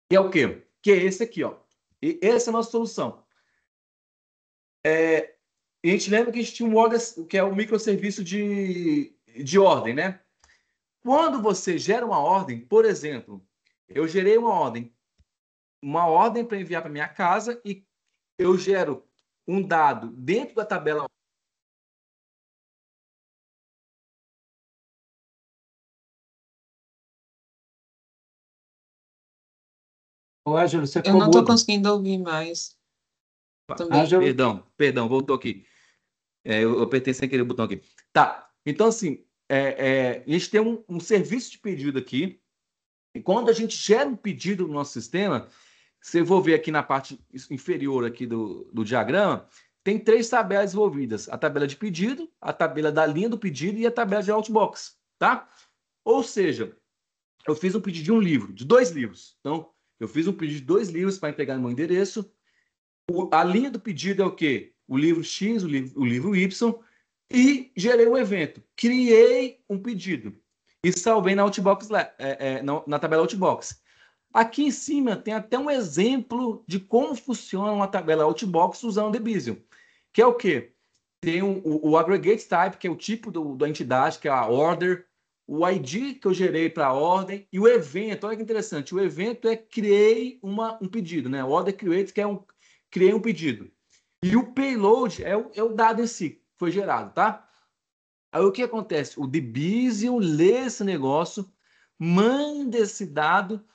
Que é o quê? Que é esse aqui, ó. E essa é a nossa solução. A gente lembra que a gente tinha um order, que é o microserviço de ordem, né? Quando você gera uma ordem, por exemplo, eu gerei uma ordem para enviar para minha casa e eu gero um dado dentro da tabela. Ô, Ângelo, você Eu ficou não estou mudo. conseguindo ouvir mais também. Ângelo, Perdão, voltou aqui. Eu apertei sem querer o botão aqui. Tá, então assim, a gente tem um serviço de pedido aqui, e quando a gente gera um pedido no nosso sistema, você vou ver aqui na parte inferior aqui do diagrama, tem 3 tabelas envolvidas. A tabela de pedido, a tabela da linha do pedido e a tabela de outbox, tá? Ou seja, eu fiz um pedido de um livro, de 2 livros. Então, eu fiz um pedido de 2 livros para entregar no meu endereço. A linha do pedido é o quê? O livro X, o livro Y, e gerei um evento. Criei um pedido e salvei na Outbox, na tabela Outbox. Aqui em cima tem até um exemplo de como funciona uma tabela Outbox usando o Debizium, que é o quê? Tem o aggregate type, que é o tipo da entidade, que é a order, o ID que eu gerei para a ordem, e o evento. Olha que interessante, o evento é criei um pedido, né? Order create, que é criei um pedido. E o payload é o dado em si, que foi gerado, tá? Aí o que acontece? O Debizium lê esse negócio, manda esse dado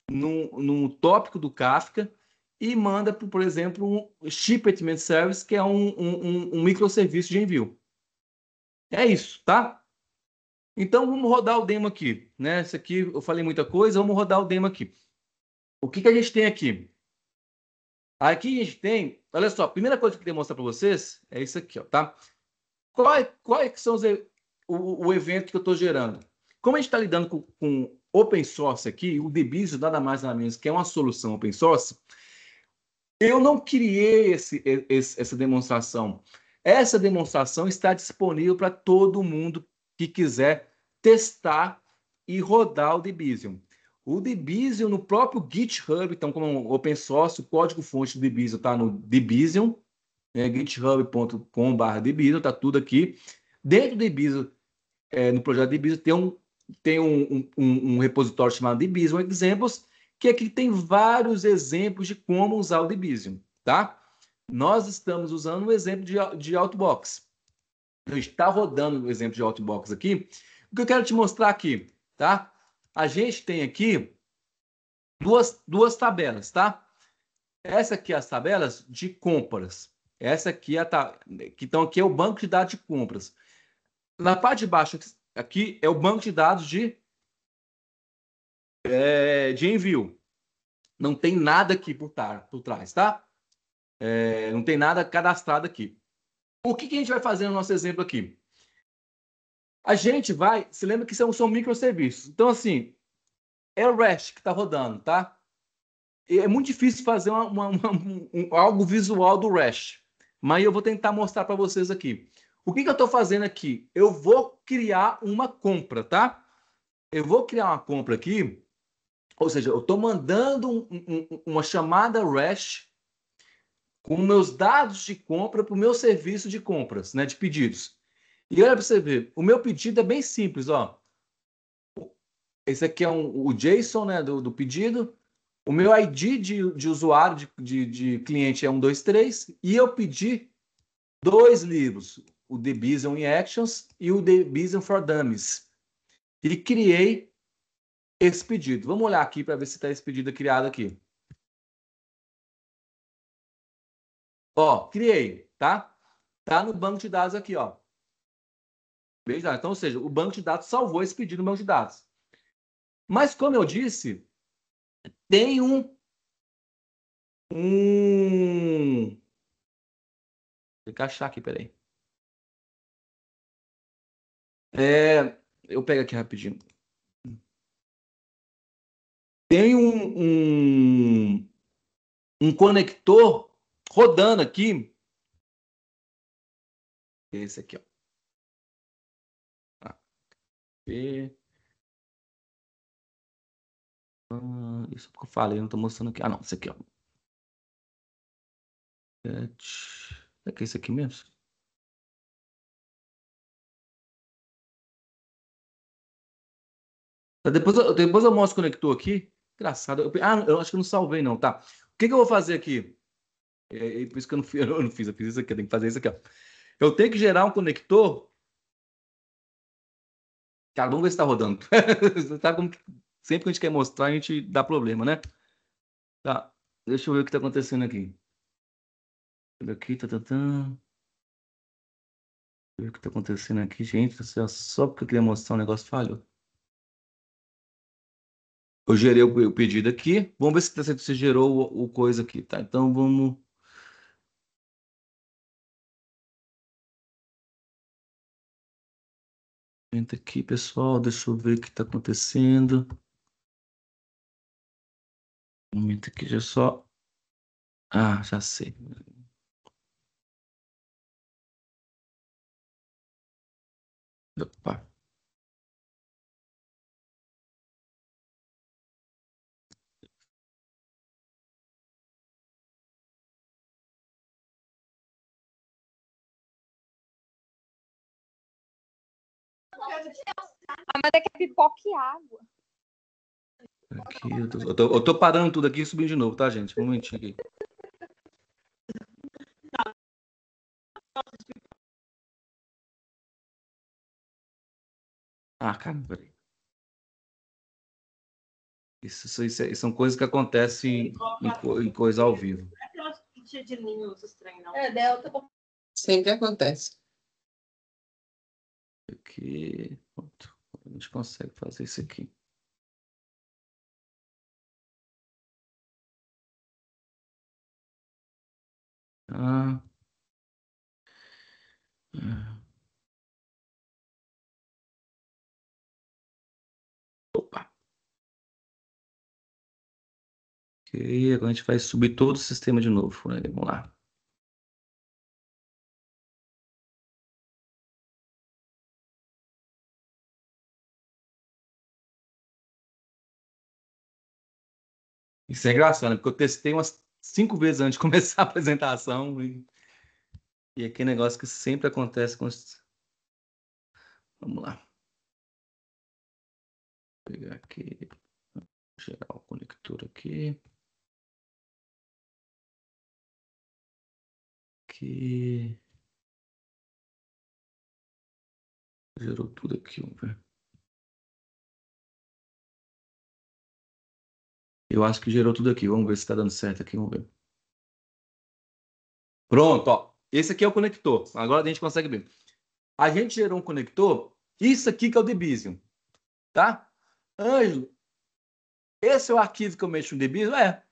num tópico do Kafka e manda, por exemplo, um shipment service, que é um microserviço de envio. É isso, tá? Então, vamos rodar o demo aqui, né? Isso aqui, eu falei muita coisa, vamos rodar o demo aqui. O que a gente tem aqui? Aqui a gente tem, olha só, a primeira coisa que eu queria mostrar para vocês é isso aqui, ó, tá? Quais são o evento que eu estou gerando? Como a gente está lidando com open source aqui, o Debizium nada mais nada menos que é uma solução open source, eu não criei essa demonstração. essa demonstração está disponível para todo mundo que quiser testar e rodar o Debizium. O Debizium no próprio GitHub, então como open source, o código-fonte do Debizium está no Debizium, github.com/Debizium, está tudo aqui. Dentro do Debizium, no projeto Debizium, tem um repositório chamado Debizium Examples, que aqui tem vários exemplos de como usar o Debizium, tá? Nós estamos usando um exemplo de Outbox. A gente está rodando o exemplo de Outbox aqui. O que eu quero te mostrar aqui, tá? A gente tem aqui duas tabelas, tá? Essa aqui é as tabelas de compras. Essa aqui então aqui é o banco de dados de compras. Na parte de baixo aqui é o banco de dados de envio. Não tem nada aqui por trás, tá? Não tem nada cadastrado aqui. O que a gente vai fazer no nosso exemplo aqui? A gente vai... Se lembra que são microserviços. Então, assim, é o REST que está rodando, tá? É muito difícil fazer algo visual do REST. Mas eu vou tentar mostrar para vocês aqui. O que eu estou fazendo aqui? Eu vou criar uma compra, tá? Eu vou criar uma compra aqui. Ou seja, eu estou mandando uma chamada REST com meus dados de compra para o meu serviço de compras, né, de pedidos. E olha para você ver, o meu pedido é bem simples, ó. Esse aqui é o JSON, né, do pedido. O meu ID de usuário, de cliente é 123. E eu pedi 2 livros, o Debizium in Actions e o Debizium for Dummies. E criei esse pedido. Vamos olhar aqui para ver se está esse pedido criado aqui. Ó, criei, tá? Tá no banco de dados aqui, ó. Veja, então, ou seja, o banco de dados salvou esse pedido no banco de dados. Mas, como eu disse, tem Tem que achar aqui, peraí. Eu pego aqui rapidinho. Tem um conector rodando aqui. Esse aqui, ó. Isso que eu falei, não tô mostrando aqui. Ah, não, esse aqui, ó. É que é esse aqui mesmo? Depois eu mostro o conector aqui. Engraçado. Eu acho que eu não salvei, não, tá? O que eu vou fazer aqui? Por isso que eu não fiz isso aqui. Eu tenho que fazer isso aqui, ó. Eu tenho que gerar um conector. Cara, vamos ver se tá rodando. Sabe como sempre que a gente quer mostrar, a gente dá problema, né? Tá. Deixa eu ver o que tá acontecendo aqui. Olha aqui, Deixa eu ver o que tá acontecendo aqui, gente. Só porque eu queria mostrar um negócio falhou. Eu gerei o pedido aqui. Vamos ver se você gerou o coisa aqui, tá? Então vamos. Entra aqui, pessoal. Deixa eu ver o que está acontecendo. Um momento aqui, já só. Ah, já sei. Opa. Mas é que é pipoca e água. Aqui, eu tô parando tudo aqui e subindo de novo, tá, gente? Um momentinho aqui. Ah, cara, peraí. Isso são coisas que acontecem em coisa ao vivo. Sempre acontece. Aqui, pronto. A gente consegue fazer isso aqui. Ah. Opa. Ok, agora a gente vai subir todo o sistema de novo, né? Vamos lá. Isso é engraçado, né? Porque eu testei umas 5 vezes antes de começar a apresentação e aquele negócio que sempre acontece com os... Vamos lá. Vou pegar aqui, gerar o conector aqui. Aqui. Gerou tudo aqui, vamos ver. Eu acho que gerou tudo aqui. Vamos ver se está dando certo aqui, vamos ver. Pronto, ó. Esse aqui é o conector. Agora a gente consegue ver. A gente gerou um conector. Isso aqui que é o Debizium, tá? Ângelo, esse é o arquivo que eu mexo no Debizium? É.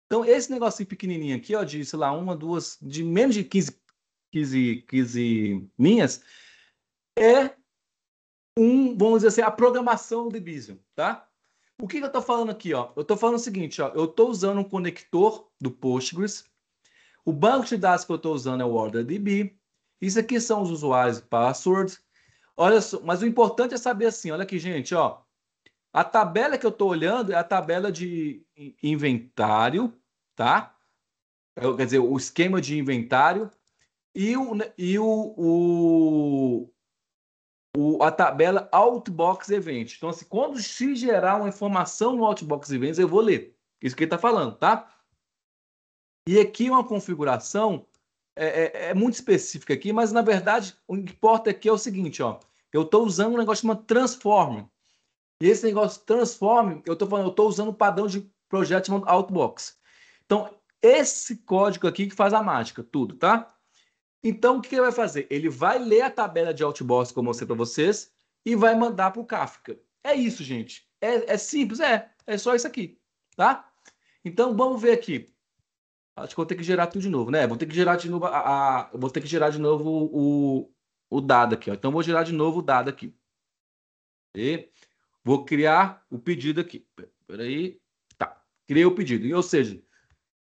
Então, esse negocinho pequenininho aqui, ó, de, sei lá, uma, duas, de menos de 15 linhas, é vamos dizer assim, a programação do Debizium, tá? O que eu estou falando aqui, ó? Eu estou falando o seguinte, ó, eu estou usando um conector do Postgres, o banco de dados que eu estou usando é o OrderDB, isso aqui são os usuários e passwords. Olha só, mas o importante é saber assim, olha aqui, gente, ó, a tabela que eu estou olhando é a tabela de inventário, tá? Quer dizer, o esquema de inventário e a tabela Outbox Event. Então, assim, quando se gerar uma informação no Outbox Events, eu vou ler. Isso que ele está falando, tá? E aqui uma configuração é muito específica aqui, mas, na verdade, o que importa aqui é o seguinte, ó. Eu estou usando um negócio chamado Transform. E esse negócio Transform, eu estou usando o padrão de projeto chamado Outbox. Então, esse código aqui que faz a mágica, tudo, tá? Então, o que ele vai fazer? Ele vai ler a tabela de Outbox, como eu mostrei para vocês, e vai mandar para o Kafka. É isso, gente. É simples? É só isso aqui, tá? Então, vamos ver aqui. Acho que vou ter que gerar tudo de novo, né? Vou ter que gerar de novo vou ter que gerar de novo o dado aqui, ó. Então, vou gerar de novo o dado aqui. E vou criar o pedido aqui. Peraí. Tá. Criei o pedido. Ou seja,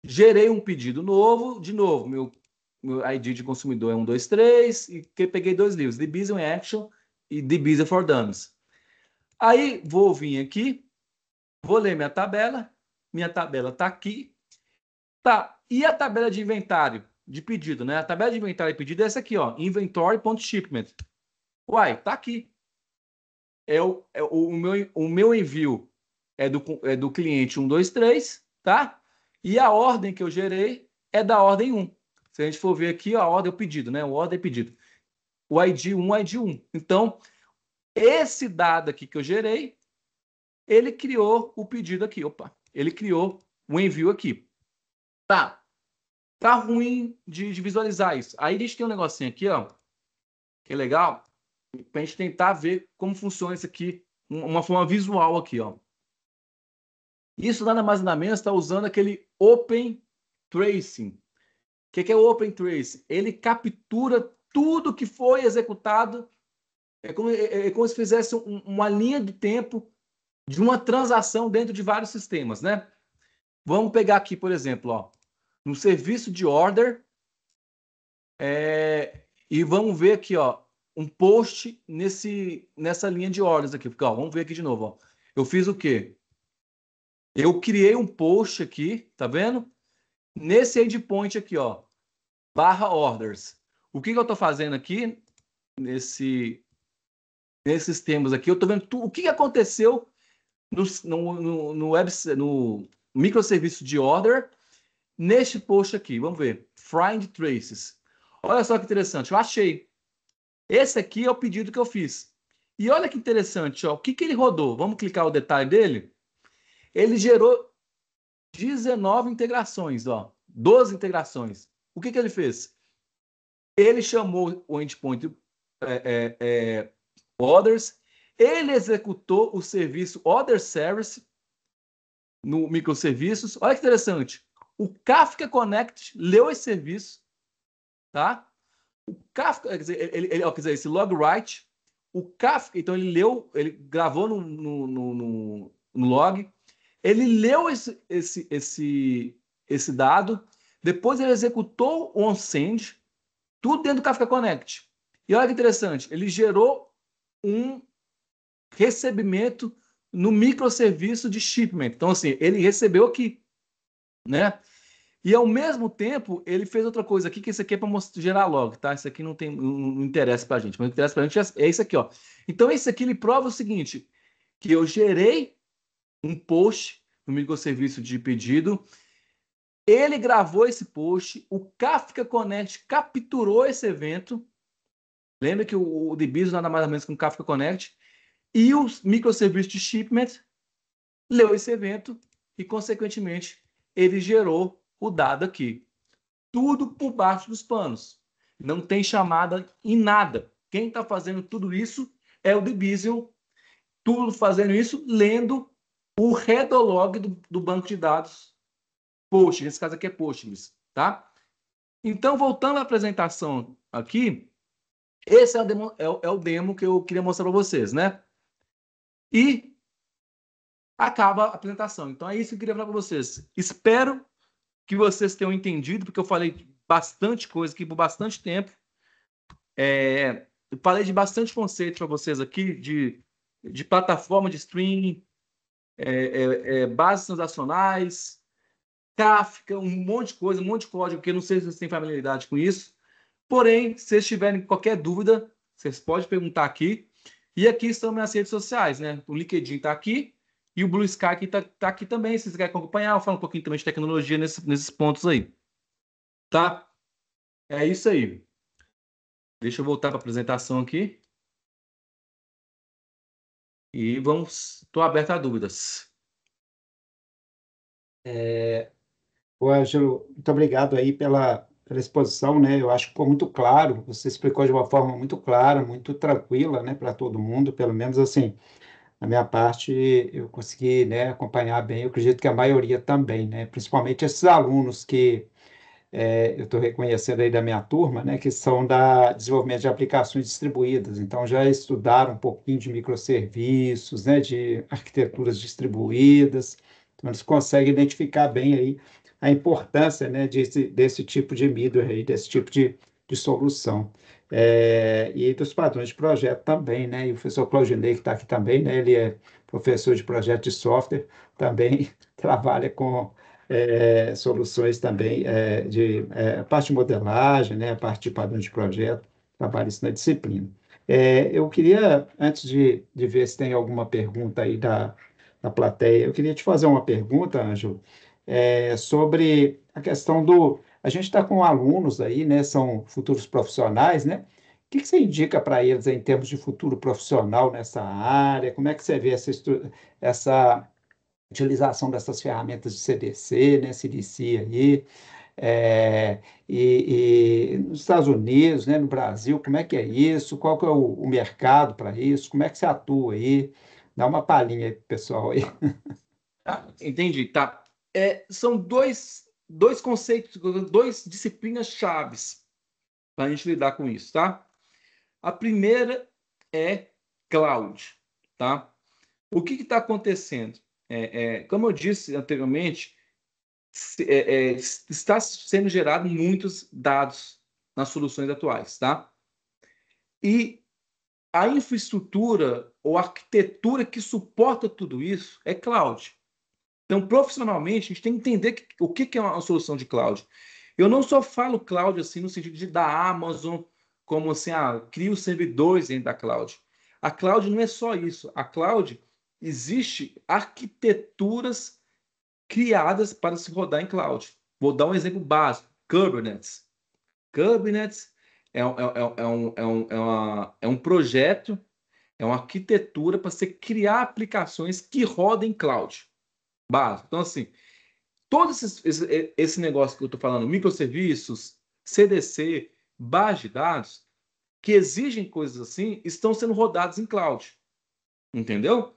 gerei um pedido novo. De novo, meu ID de consumidor é 123 e que peguei 2 livros, Debizium Action e Debizium for Dummies. Aí vou vir aqui, vou ler minha tabela está aqui, tá? E a tabela de inventário de pedido, né? A tabela de inventário de pedido é essa aqui, ó, inventory.shipment. Uai, tá aqui. O meu envio é do cliente 123, tá? E a ordem que eu gerei é da ordem 1. Se a gente for ver aqui, a ordem é o pedido, né? O ordem é pedido. O ID 1, ID 1. Então, esse dado aqui que eu gerei, ele criou o pedido aqui. Opa, ele criou o envio aqui. Tá ruim de visualizar isso. Aí a gente tem um negocinho aqui, ó, que é legal, para a gente tentar ver como funciona isso aqui, uma forma visual aqui, ó. Isso nada mais nada menos está usando aquele Open Tracing. O que é o Open Trace? Ele captura tudo que foi executado. É como se fizesse uma linha de tempo de uma transação dentro de vários sistemas, né? Vamos pegar aqui, por exemplo, ó, no serviço de order, e vamos ver aqui, ó, um post nessa linha de ordens aqui. Ó, vamos ver aqui de novo. Ó. Eu fiz o quê? Eu criei um post aqui, tá vendo? Nesse endpoint aqui, ó, /orders. O que eu estou fazendo aqui, nesses termos aqui, eu estou vendo o que aconteceu no microserviço de order, neste post aqui. Vamos ver. Find traces. Olha só que interessante. Eu achei. Esse aqui é o pedido que eu fiz. E olha que interessante. Ó, o que ele rodou? Vamos clicar o detalhe dele. Ele gerou 19 integrações. Ó, 12 integrações. O que ele fez? Ele chamou o endpoint orders, ele executou o serviço order service no microserviços. Olha que interessante. O Kafka Connect leu esse serviço, tá? O Kafka, quer dizer, esse log write, o Kafka, então ele leu, ele gravou no log, ele leu esse dado, depois ele executou o onSend, tudo dentro do Kafka Connect. E olha que interessante, ele gerou um recebimento no microserviço de shipment. Então, assim, ele recebeu aqui, né? E, ao mesmo tempo, ele fez outra coisa aqui, que isso aqui é para gerar log, tá? Isso aqui não interessa para a gente, mas o que interessa para a gente é isso aqui, ó. Então, isso aqui ele prova o seguinte, que eu gerei um post no microserviço de pedido, ele gravou esse post, o Kafka Connect capturou esse evento, lembra que o Debizo nada mais ou menos que um Kafka Connect, e o microserviço de shipment leu esse evento e, consequentemente, ele gerou o dado aqui. Tudo por baixo dos panos. Não tem chamada em nada. Quem está fazendo tudo isso é o Debizium, tudo fazendo isso lendo o readlog do banco de dados Postgres. Nesse caso aqui é Postgres, tá? Então, voltando à apresentação aqui, esse é o demo que eu queria mostrar para vocês, né? E acaba a apresentação. Então, é isso que eu queria falar para vocês. Espero que vocês tenham entendido, porque eu falei bastante coisa aqui por bastante tempo. Eu falei de bastante conceito para vocês aqui, de plataforma de streaming, bases transacionais, Kafka, um monte de coisa, um monte de código, que eu não sei se vocês têm familiaridade com isso. Porém, se vocês tiverem qualquer dúvida, vocês podem perguntar aqui. E aqui estão minhas redes sociais, né? O LinkedIn está aqui e o Blue Sky está aqui também. Se vocês querem acompanhar, eu falo um pouquinho também de tecnologia nesses pontos aí. Tá? É isso aí. Deixa eu voltar para a apresentação aqui. E vamos... Estou aberto a dúvidas. Ô, Ângelo, muito obrigado aí pela exposição, né? Eu acho que ficou muito claro, você explicou de uma forma muito clara, muito tranquila, né, para todo mundo, pelo menos assim, da minha parte, eu consegui, né, acompanhar bem, eu acredito que a maioria também, né? Principalmente esses alunos que eu estou reconhecendo aí da minha turma, né, que são da desenvolvimento de aplicações distribuídas, então já estudaram um pouquinho de microserviços, né, de arquiteturas distribuídas, então eles conseguem identificar bem aí a importância, né, desse tipo de middleware aí, desse tipo de solução. E dos padrões de projeto também, né, e o professor Claudinei, que está aqui também, né, ele é professor de projeto de software, também trabalha com soluções também a parte de modelagem, né, a parte de padrão de projeto, trabalho isso na disciplina. Eu queria, antes de ver se tem alguma pergunta aí da plateia, eu queria te fazer uma pergunta, Ângelo, sobre a questão do... A gente está com alunos aí, né, são futuros profissionais, né? O que você indica para eles em termos de futuro profissional nessa área? Como é que você vê essa utilização dessas ferramentas de CDC, né, CDC aí, e nos Estados Unidos, né, no Brasil, como é que é isso? Qual que é o mercado para isso? Como é que você atua aí? Dá uma palhinha aí pro pessoal aí. Entendi, tá. São dois conceitos, duas disciplinas chaves para a gente lidar com isso, tá? A primeira é cloud, tá? O que está acontecendo? Como eu disse anteriormente, está sendo gerado muitos dados nas soluções atuais, tá? E a infraestrutura ou arquitetura que suporta tudo isso é cloud. Então, profissionalmente, a gente tem que entender o que é uma solução de cloud. Eu não só falo cloud assim no sentido de da Amazon, como assim, cria os servidores dentro da cloud. A cloud não é só isso. A cloud existe arquiteturas criadas para se rodar em cloud. Vou dar um exemplo básico: Kubernetes. Kubernetes é um projeto, é uma arquitetura para você criar aplicações que rodem em cloud. Básico. Então, assim, todo esse negócio que eu estou falando, microserviços, CDC, base de dados, que exigem coisas assim, estão sendo rodados em cloud. Entendeu?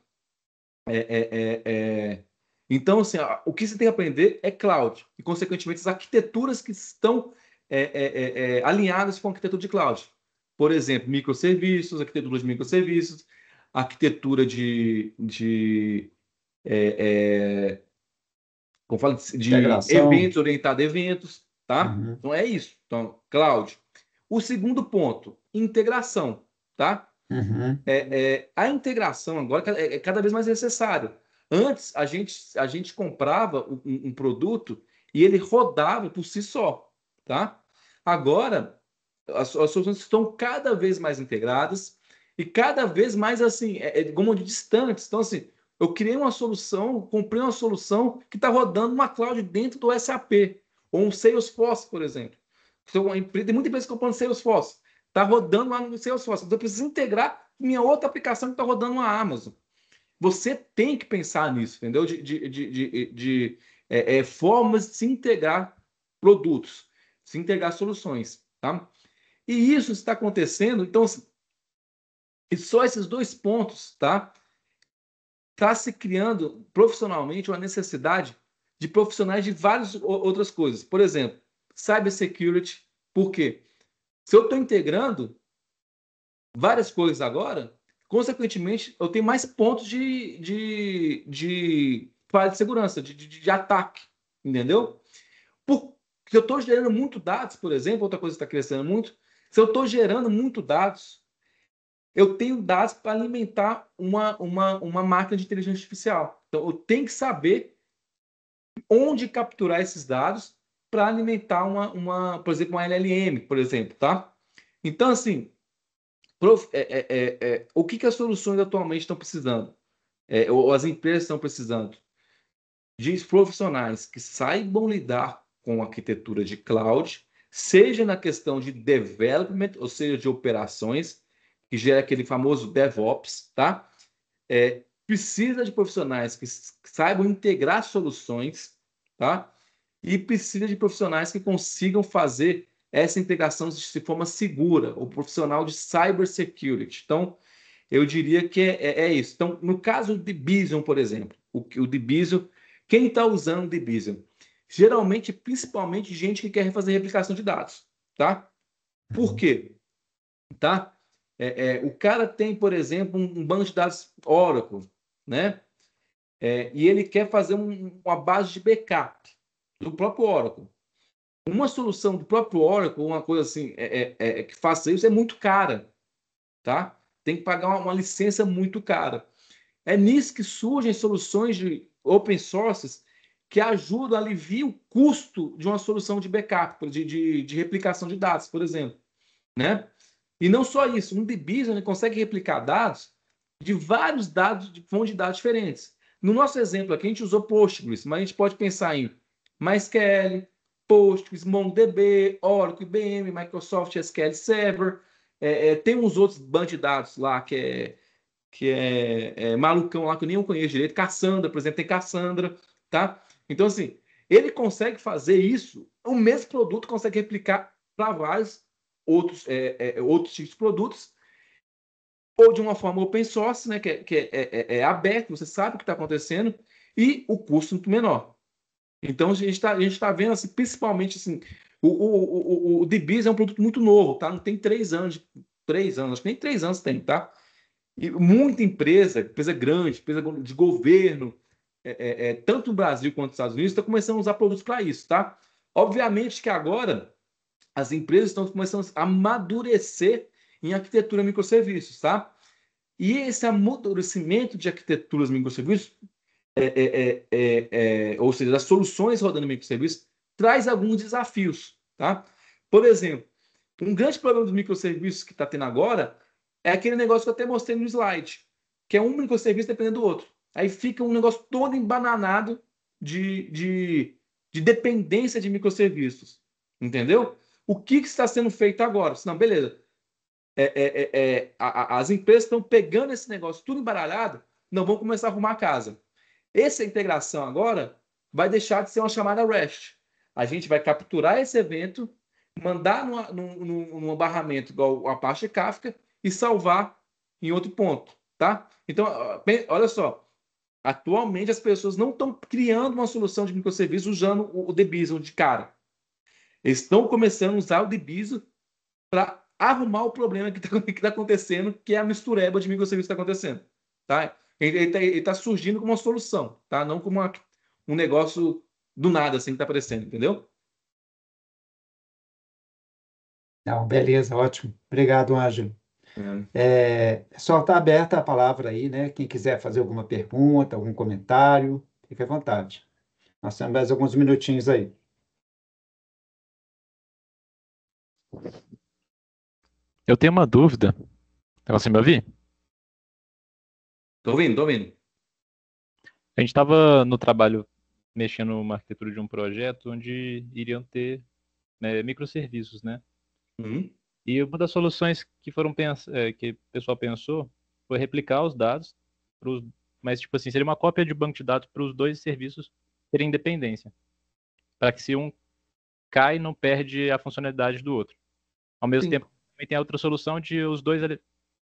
Então, assim, o que você tem que aprender é cloud. E, consequentemente, as arquiteturas que estão alinhadas com a arquitetura de cloud. Por exemplo, microserviços, arquitetura de microserviços, arquitetura como fala, de Integração. eventos, orientado a eventos, tá? Uhum. Então é isso. Então, cloud. O segundo ponto, integração, tá? Uhum. A integração agora é cada vez mais necessário. Antes, a gente comprava um produto e ele rodava por si só, tá? Agora, as soluções estão cada vez mais integradas e cada vez mais, assim, como de distantes. Então, assim, eu criei uma solução, comprei uma solução que está rodando uma cloud dentro do SAP, ou um Salesforce, por exemplo. Então, tem muita empresa comprando Salesforce. Está rodando lá no Salesforce. Então, eu preciso integrar minha outra aplicação que está rodando na Amazon. Você tem que pensar nisso, entendeu? De formas de se integrar produtos, se integrar soluções, tá? E isso está acontecendo, então, e só esses dois pontos, tá? Está se criando profissionalmente uma necessidade de profissionais de várias outras coisas. Por exemplo, cybersecurity. Por quê? Se eu estou integrando várias coisas agora, consequentemente, eu tenho mais pontos de falha de segurança, de ataque, entendeu? Porque eu estou gerando muito dados, por exemplo, outra coisa que está crescendo muito, se eu estou gerando muito dados, eu tenho dados para alimentar uma máquina de inteligência artificial. Então, eu tenho que saber onde capturar esses dados para alimentar por exemplo, uma LLM, por exemplo, tá? Então, assim, o que as soluções atualmente estão precisando? Ou as empresas estão precisando? De profissionais que saibam lidar com arquitetura de cloud, seja na questão de development, ou seja, de operações, que gera aquele famoso DevOps, tá? Precisa de profissionais que saibam integrar soluções, tá? E precisa de profissionais que consigam fazer essa integração de forma segura, o profissional de cybersecurity. Então, eu diria que é isso. Então, no caso de Debizium, por exemplo, o Debizium, quem está usando o Debizium? Geralmente, principalmente, gente que quer fazer replicação de dados, tá? Por quê? Tá? O cara tem, por exemplo, um banco de dados Oracle, né? E ele quer fazer uma base de backup do próprio Oracle. Uma solução do próprio Oracle, uma coisa assim, que faça isso é muito cara, tá? Tem que pagar uma licença muito cara. É nisso que surgem soluções de open sources que ajudam a aliviar o custo de uma solução de backup, de replicação de dados, por exemplo, né? E não só isso, um Debizium consegue replicar dados de vários dados, de fontes de dados diferentes. No nosso exemplo aqui, a gente usou Postgres, mas a gente pode pensar em MySQL, Postgres, MongoDB, Oracle, IBM, Microsoft SQL Server. Tem uns outros bancos de dados lá que é malucão lá, que eu nem conheço direito. Cassandra, por exemplo, tem Cassandra, tá? Então, assim, ele consegue fazer isso, o mesmo produto consegue replicar para vários outros tipos de produtos, ou de uma forma open source, né, que é aberto, você sabe o que está acontecendo, e o custo muito menor. Então, a gente tá vendo, assim, principalmente, assim, o DBIS é um produto muito novo, tá? Não tem 3 anos, acho que nem 3 anos tem, tá? E muita empresa grande, empresa de governo, tanto no Brasil quanto nos Estados Unidos, está começando a usar produtos para isso, tá? Obviamente que agora as empresas estão começando a amadurecer em arquitetura microserviços, tá? E esse amadurecimento de arquiteturas microserviços, ou seja, das soluções rodando em microserviços, traz alguns desafios, tá? Por exemplo, um grande problema dos microserviços que está tendo agora é aquele negócio que eu até mostrei no slide, que é um microserviço dependendo do outro. Aí fica um negócio todo embananado de dependência de microserviços. Entendeu? O que está sendo feito agora? Não, beleza. As empresas estão pegando esse negócio tudo embaralhado, não vão começar a arrumar a casa. Essa integração agora vai deixar de ser uma chamada REST. A gente vai capturar esse evento, mandar num barramento igual a Apache Kafka e salvar em outro ponto, tá? Então, olha só, atualmente as pessoas não estão criando uma solução de microserviços usando o Debizium de cara. Eles estão começando a usar o Debizium para arrumar o problema que está acontecendo, que é a mistureba de microserviços que está acontecendo, tá? Ele tá surgindo como uma solução, tá? Não como um negócio do nada, assim, que está aparecendo, entendeu? Não, beleza, ótimo. Obrigado, Ângelo. Só está aberta a palavra aí, né? Quem quiser fazer alguma pergunta, algum comentário, fique à vontade. Nós temos mais alguns minutinhos aí. Eu tenho uma dúvida. Tá conseguindo me ouvir? Tô ouvindo, tô ouvindo. A gente estava no trabalho mexendo numa arquitetura de um projeto onde iriam ter, né, microserviços, né? Uhum. E uma das soluções que que o pessoal pensou foi replicar os dados, mas tipo assim, seria uma cópia de banco de dados para os dois serviços terem independência, para que se um cai, não perde a funcionalidade do outro. Ao mesmo Sim. tempo, também tem a outra solução de os dois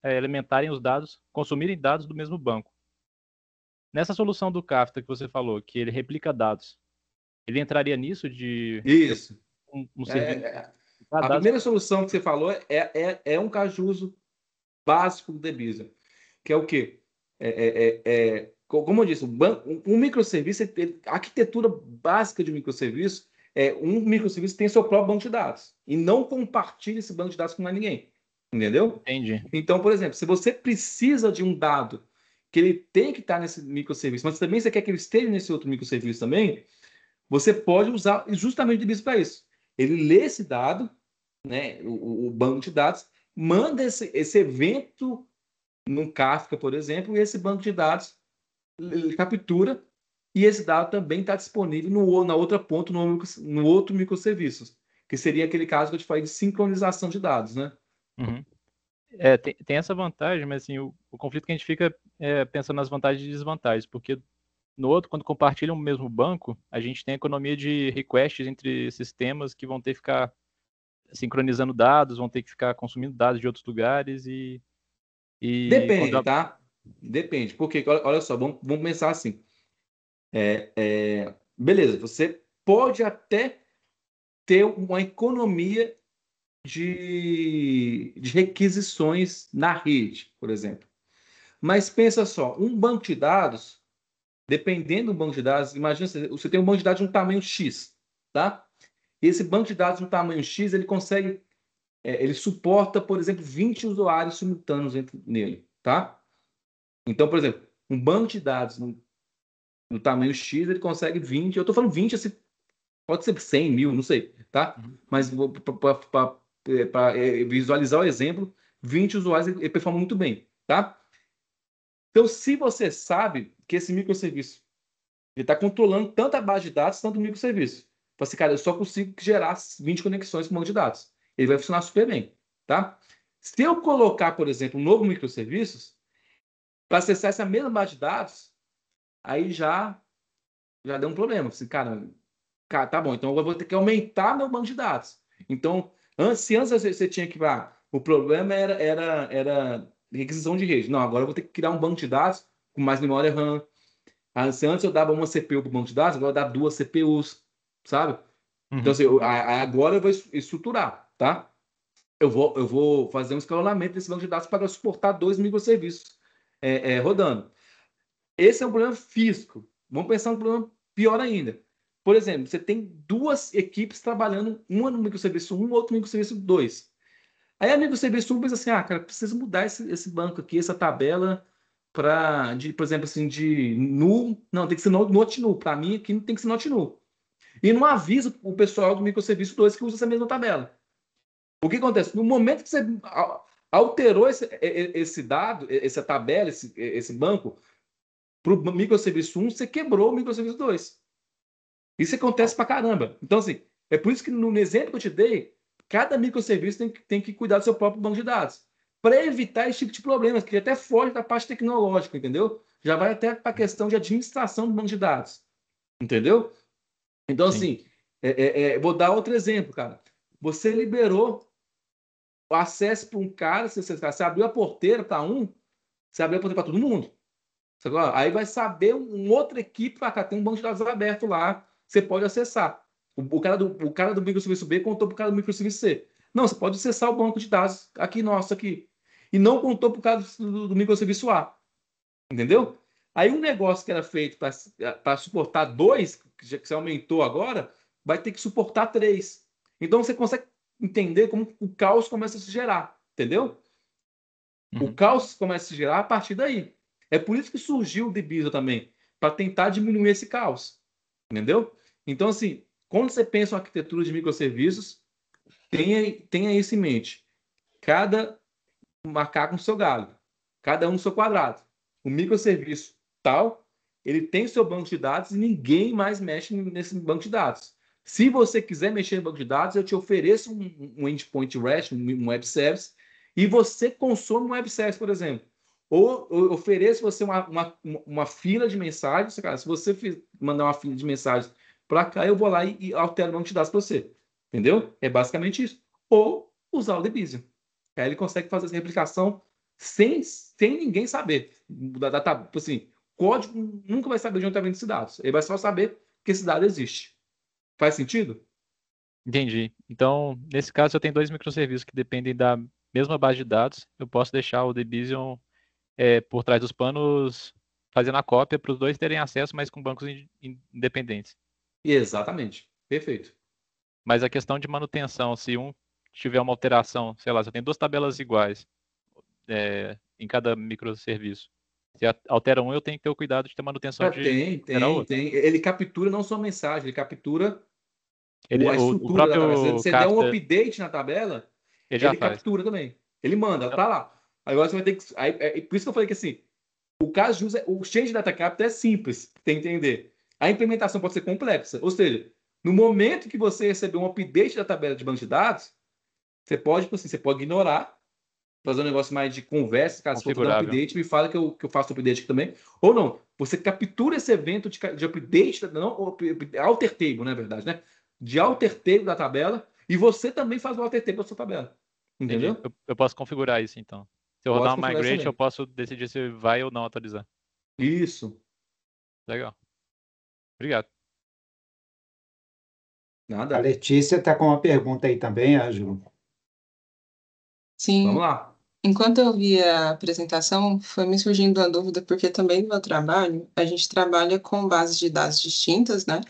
alimentarem os dados, consumirem dados do mesmo banco. Nessa solução do Kafka que você falou, que ele replica dados, ele entraria nisso de Isso. um É, serviço é, replicar a dados? primeira solução que você falou é um caso de uso básico do Debian, que é o quê? Como eu disse, um microserviço, a arquitetura básica de um microserviço é um microserviço tem seu próprio banco de dados e não compartilha esse banco de dados com mais ninguém. Entendeu? Entendi. Então, por exemplo, se você precisa de um dado que ele tem que estar nesse microserviço, mas também você quer que ele esteja nesse outro microserviço também, você pode usar justamente o Debian para isso. Ele lê esse dado, né, o banco de dados, manda esse evento num Kafka, por exemplo, e esse banco de dados ele captura e esse dado também está disponível na outra ponta, no outro microserviço, que seria aquele caso que eu te falei de sincronização de dados, né? Uhum. Tem essa vantagem, mas assim, o conflito que a gente fica pensando nas vantagens e desvantagens, porque no outro, quando compartilham o mesmo banco, a gente tem economia de requests entre sistemas que vão ter que ficar sincronizando dados, vão ter que ficar consumindo dados de outros lugares Depende, tá? Depende. Porque, olha só, vamos pensar assim. Beleza, você pode até ter uma economia de requisições na rede, por exemplo. Mas pensa só, um banco de dados, dependendo do banco de dados, imagina você tem um banco de dados de um tamanho X, tá? E esse banco de dados de um tamanho X, ele consegue, ele suporta, por exemplo, 20 usuários simultâneos nele, tá? Então, por exemplo, um banco de dados no tamanho X, ele consegue 20, eu estou falando 20, assim, pode ser 100 mil, não sei, tá? Mas para visualizar o exemplo, 20 usuários ele performa muito bem, tá? Então, se você sabe que esse microserviço ele está controlando tanto a base de dados, tanto o microserviço, fala assim, cara, eu só consigo gerar 20 conexões com o banco de dados. Ele vai funcionar super bem, tá? Se eu colocar, por exemplo, um novo microserviço, para acessar essa mesma base de dados, aí já deu um problema. Assim, cara, tá bom, então eu vou ter que aumentar meu banco de dados. Então, se antes você tinha que. O problema era requisição de rede. Não, agora eu vou ter que criar um banco de dados com mais memória RAM. Se antes eu dava uma CPU para o banco de dados, agora eu dou duas CPUs, sabe? Então, assim, agora eu vou estruturar, tá? Eu vou fazer um escalonamento desse banco de dados para suportar 2 microserviços rodando. Esse é um problema físico. Vamos pensar um problema pior ainda. Por exemplo, você tem duas equipes trabalhando, uma no microserviço 1, outra no microserviço 2. Aí a microserviço 1 pensa assim, cara, preciso mudar esse banco aqui, essa tabela por exemplo, assim, de null, não, tem que ser not null. Para mim aqui não tem que ser not null. E não avisa o pessoal do microserviço 2 que usa essa mesma tabela. O que acontece? No momento que você alterou esse dado, essa tabela, esse banco, para o microserviço 1, você quebrou o microserviço 2. Isso acontece pra caramba. Então, assim, é por isso que no exemplo que eu te dei, cada microserviço tem que cuidar do seu próprio banco de dados. Para evitar esse tipo de problemas, que até foge da parte tecnológica, entendeu? Já vai até para a questão de administração do banco de dados. Entendeu? Então, Sim. assim, vou dar outro exemplo, cara. Você liberou o acesso para um cara, você abriu a porteira para você abriu a porteira para todo mundo. Aí vai saber uma outra equipe, tem um banco de dados aberto lá, você pode acessar. O cara do microserviço B contou para o cara do microserviço C. Não, você pode acessar o banco de dados aqui, nosso aqui. E não contou para o cara do microserviço A. Entendeu? Aí um negócio que era feito para suportar 2, que você aumentou agora, vai ter que suportar 3. Então você consegue entender como o caos começa a se gerar. Entendeu? O caos começa a se gerar a partir daí. É por isso que surgiu o Debizo também, para tentar diminuir esse caos. Entendeu? Então, assim, quando você pensa em arquitetura de microserviços, tenha isso em mente. Cada macaco no seu galho, cada um no seu quadrado. O microserviço tal, ele tem seu banco de dados e ninguém mais mexe nesse banco de dados. Se você quiser mexer no banco de dados, eu te ofereço um endpoint REST, um web service, e você consome um web service, por exemplo. Ou eu ofereço você uma fila de mensagens, cara, se você mandar uma fila de mensagens para cá, eu vou lá e altero o banco de dados para você. Entendeu? É basicamente isso. Ou usar o Debizium. Aí ele consegue fazer essa replicação sem ninguém saber. Assim, código nunca vai saber de onde está vindo esses dados. Ele vai só saber que esse dado existe. Faz sentido? Entendi. Então, nesse caso, eu tenho 2 microserviços que dependem da mesma base de dados. Eu posso deixar o Debizium por trás dos panos fazendo a cópia para os dois terem acesso, mas com bancos independentes. Exatamente. Perfeito. Mas a questão de manutenção, se um tiver uma alteração, sei lá, se eu tenho 2 tabelas iguais em cada microserviço, se altera um, eu tenho que ter o cuidado de ter manutenção de alterar o outro. Tem. Ele captura não só a mensagem, ele captura a o estrutura da tabela. Se próprio você der um Kafka, update na tabela, ele já ele faz. captura também. Ele manda, tá lá. Agora você vai ter que. Por isso que eu falei que assim, o caso de uso, o change data capture é simples, tem que entender. A implementação pode ser complexa. Ou seja, no momento que você receber um update da tabela de banco de dados, você pode, tipo assim, você pode ignorar, fazer um negócio mais de conversa, cara, se for fazer um update, me fala que eu faço o update aqui também. Ou não, você captura esse evento de update, não, alter table, na verdade, né? De alter table da tabela, e você também faz o alter table da sua tabela. Entendeu? Eu posso configurar isso, então. Se eu Pode rodar uma configurar migrate, também. eu posso decidir se vai ou não atualizar. Isso. Legal. Obrigado. A Nada. Letícia está com uma pergunta aí também, Ângelo. Sim, Vamos lá. enquanto eu via a apresentação, foi me surgindo uma dúvida, porque também no meu trabalho, a gente trabalha com bases de dados distintas, né?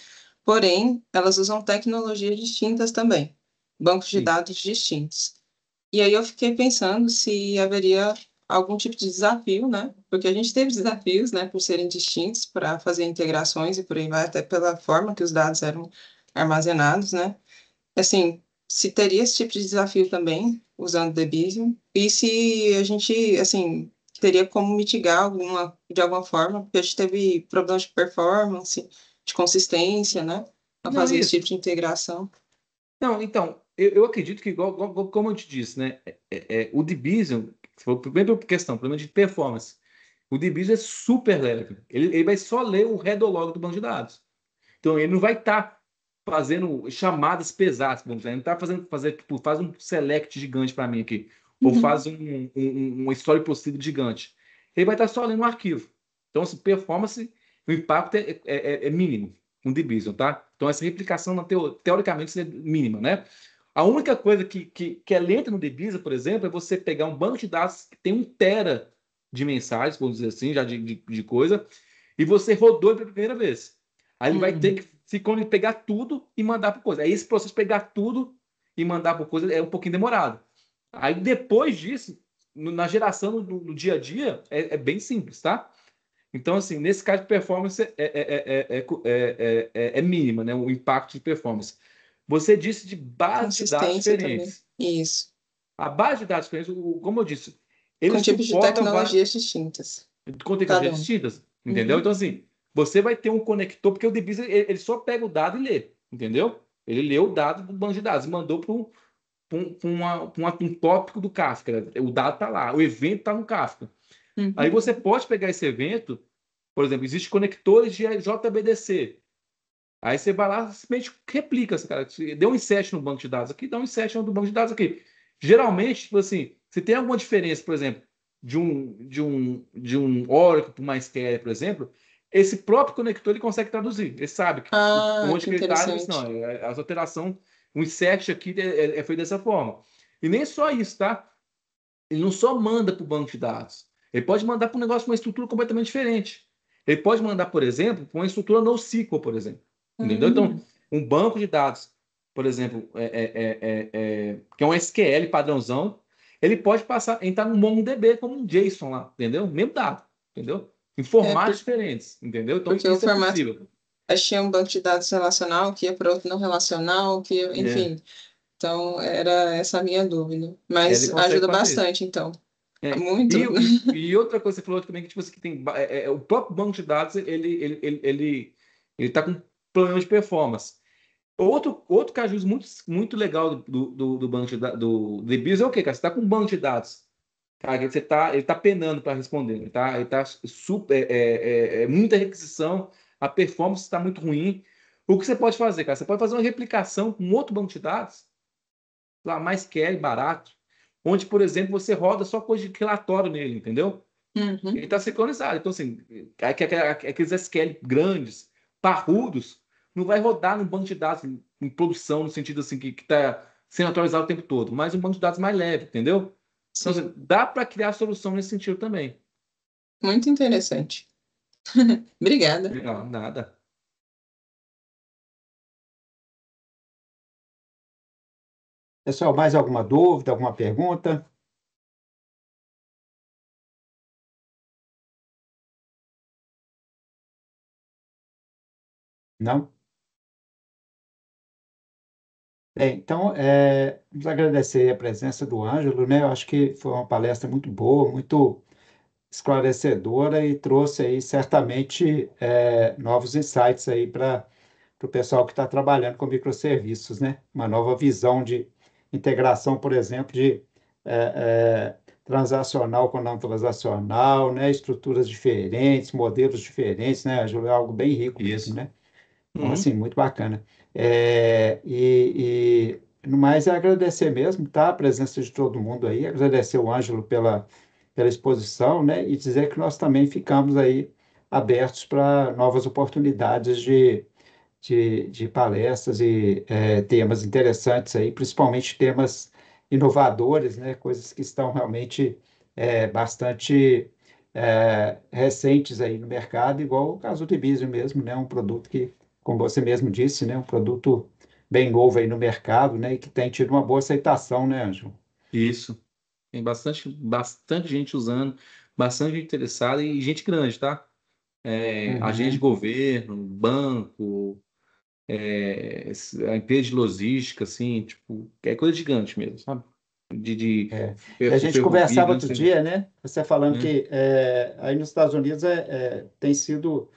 Porém, elas usam tecnologias distintas também, bancos de Sim. dados distintos. E aí eu fiquei pensando se haveria algum tipo de desafio, né? Porque a gente teve desafios, né, por serem distintos, para fazer integrações e por aí vai, até pela forma que os dados eram armazenados, né? Assim, se teria esse tipo de desafio também, usando o Debizium, e se a gente, assim, teria como mitigar de alguma forma, porque a gente teve problemas de performance, de consistência, né? Para Não, fazer esse isso. tipo de integração. Não, então, eu acredito que, como eu te disse, né? O Debizium, primeira questão, problema de performance. O Debizium é super leve. Ele vai só ler o header log do banco de dados. Então, ele não vai estar fazendo chamadas pesadas, vamos dizer. Ele não está tipo, faz um select gigante para mim aqui. Ou faz um story procedure gigante. Ele vai estar só lendo um arquivo. Então, assim, performance, o impacto é mínimo com o Debizium, tá? Então, essa replicação, teoricamente, é mínima, né? A única coisa que é lenta no Debizium, por exemplo, é você pegar um banco de dados que tem 1 tera de mensagens, vamos dizer assim, já de coisa, e você rodou pela primeira vez. Aí ele vai ter que, quando ele pegar tudo e mandar por coisa. Aí esse processo de pegar tudo e mandar por coisa é um pouquinho demorado. Aí depois disso, na geração do dia a dia, bem simples, tá? Então, assim, nesse caso de performance é mínima, né? O impacto de performance. Você disse de base de dados Consistência também. diferentes. Isso. A base de dados diferentes, como eu disse, ele Com tipos de suporta tecnologias distintas. com tecnologias Cada um. distintas, entendeu? Então, assim, você vai ter um conector, porque o Debizium, ele só pega o dado e lê, entendeu? Ele leu o dado do banco de dados e mandou para um tópico do Kafka. O dado está lá, o evento está no Kafka. Aí você pode pegar esse evento, por exemplo, existem conectores de JBDC. Aí você vai lá, simplesmente replica, cara. Deu um insert no banco de dados aqui, dá um insert no banco de dados aqui. Geralmente, tipo assim, se tem alguma diferença, por exemplo, de um Oracle para uma MySQL, por exemplo, esse próprio conector ele consegue traduzir. Ele sabe onde que ele está. Não, essa alteração, o insert aqui é feito dessa forma. E nem só isso, tá? Ele não só manda para o banco de dados. Ele pode mandar para um negócio com uma estrutura completamente diferente. Ele pode mandar, por exemplo, para uma estrutura NoSQL, por exemplo. Entendeu? Então, um banco de dados, por exemplo, que é um SQL padrãozão, ele pode entrar no MongoDB como um JSON lá, entendeu? Mesmo dado, entendeu? Em formatos diferentes, entendeu? Então, porque o isso é formato possível. tinha um banco de dados relacional que ia para outro não relacional, enfim. Então, era essa a minha dúvida. Ele Mas consegue ajuda fazer isso. bastante, então. Muito. E outra coisa que você falou também, que tipo, assim, que tem, o próprio banco de dados, ele tá com problema de performance. Outro caju muito legal do banco de dados, do DBIOS é o quê, cara? Você está com um banco de dados, cara, que ele tá penando para responder, ele tá super, muita requisição, a performance está muito ruim. O que você pode fazer, cara? Você pode fazer uma replicação com outro banco de dados, lá mais SQL, barato, onde, por exemplo, você roda só coisa de relatório nele, entendeu? Uhum. Ele está sincronizado. Então, assim, aqueles SQL grandes, parrudos, não vai rodar num banco de dados em produção, no sentido assim, que está sendo atualizado o tempo todo, mas um banco de dados mais leve, entendeu? Então, Sim. assim, dá para criar solução nesse sentido também. Muito interessante. Obrigada. Legal, nada. Pessoal, mais alguma dúvida, alguma pergunta? Não? Bem, então, vamos agradecer a presença do Ângelo, né? Eu acho que foi uma palestra muito boa, muito esclarecedora e trouxe aí certamente novos insights aí para o pessoal que está trabalhando com microserviços, né? Uma nova visão de integração, por exemplo, de transacional com não transacional, né? Estruturas diferentes, modelos diferentes, né, Ângelo? É algo bem rico mesmo, Isso. né? Então, assim, muito bacana. No mais, é agradecer mesmo, tá? A presença de todo mundo aí, agradecer o Ângelo pela exposição, né? E dizer que nós também ficamos aí abertos para novas oportunidades de palestras e temas interessantes aí, principalmente temas inovadores, né? Coisas que estão realmente bastante recentes aí no mercado, igual o caso do Ibizio mesmo, né? Um produto que, como você mesmo disse, né? Um produto bem novo aí no mercado, né? E que tem tido uma boa aceitação, né, Ângelo? Isso. Tem bastante gente usando, bastante gente interessada e gente grande, tá? Agente de Uhum. governo, banco, a empresa de logística, assim, tipo, é coisa gigante mesmo, sabe? De É. E a o gente ferrovia, conversava grandes outro dia, negócios, né? Você falando né? que aí nos Estados Unidos tem sido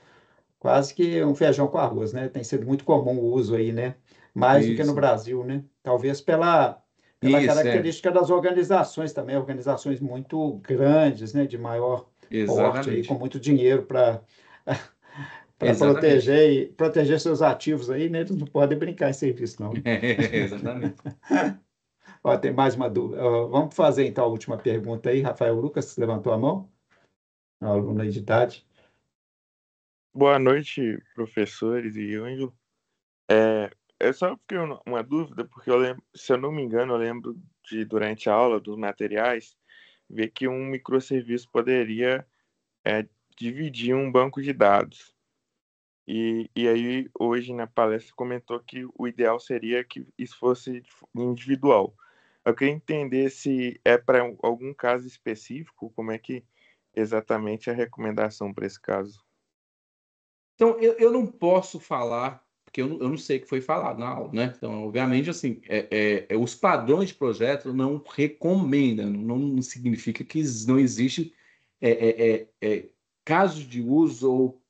quase que um feijão com arroz, né? Tem sido muito comum o uso aí, né? Mais do que no Isso, Brasil, né? Talvez pela isso, característica das organizações também, organizações muito grandes, né? De maior porte aí, com exatamente, muito dinheiro para para exatamente, proteger seus ativos aí, né? Eles não podem brincar em serviço, não, né? exatamente. Ó, tem mais uma dúvida. Ó, vamos fazer então a última pergunta aí. Rafael Lucas levantou a mão, aluno aí de idade. Boa noite, professores e Ângelo. É só porque uma dúvida, porque eu lembro, se eu não me engano, eu lembro de, durante a aula dos materiais, ver que um microserviço poderia dividir um banco de dados. E aí, hoje na palestra, comentou que o ideal seria que isso fosse individual. Eu queria entender se é para algum caso específico, como é que exatamente é a recomendação para esse caso. Então, eu não posso falar, porque eu não sei o que foi falado na aula, né? Então, obviamente, assim, os padrões de projeto não recomendam, não significa que não existe casos de uso ou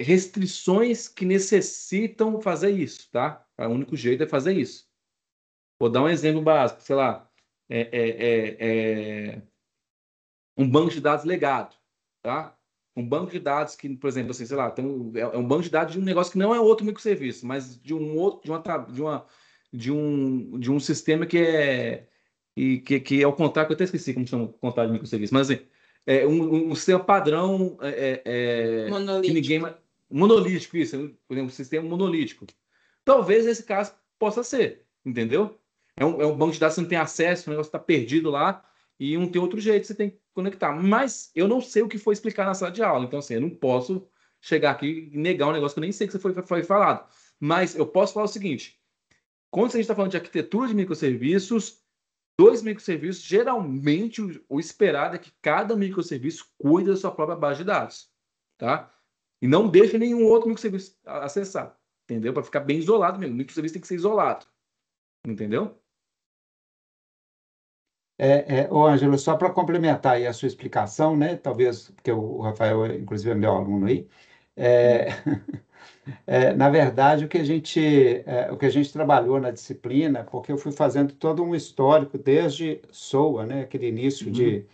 restrições que necessitam fazer isso, tá? O único jeito é fazer isso. Vou dar um exemplo básico, sei lá, um banco de dados legado, tá? Um banco de dados que, por exemplo, assim, sei lá, é um banco de dados de um negócio que não é outro microserviço, mas de um outro, de um sistema que é o contrário, que eu até esqueci como chama o contrário de microserviço, mas assim, um sistema padrão que Monolítico. ninguém monolítico, isso, por exemplo, um sistema monolítico. Talvez esse caso possa ser, entendeu? É um banco de dados que você não tem acesso, o negócio está perdido lá, e não tem outro jeito, você tem que conectar. Mas eu não sei o que foi explicar na sala de aula, então assim, eu não posso chegar aqui e negar um negócio que eu nem sei que foi falado. Mas eu posso falar o seguinte: quando a gente está falando de arquitetura de microserviços, 2 microserviços, geralmente o esperado é que cada microserviço cuide da sua própria base de dados, tá? E não deixe nenhum outro microserviço acessar, entendeu? Para ficar bem isolado mesmo. O microserviço tem que ser isolado, entendeu? Ô, Ângelo, só para complementar aí a sua explicação, né? Talvez, porque o Rafael, inclusive, é meu aluno aí. É, na verdade, o que a gente trabalhou na disciplina, porque eu fui fazendo todo um histórico desde SOA, né? Aquele início de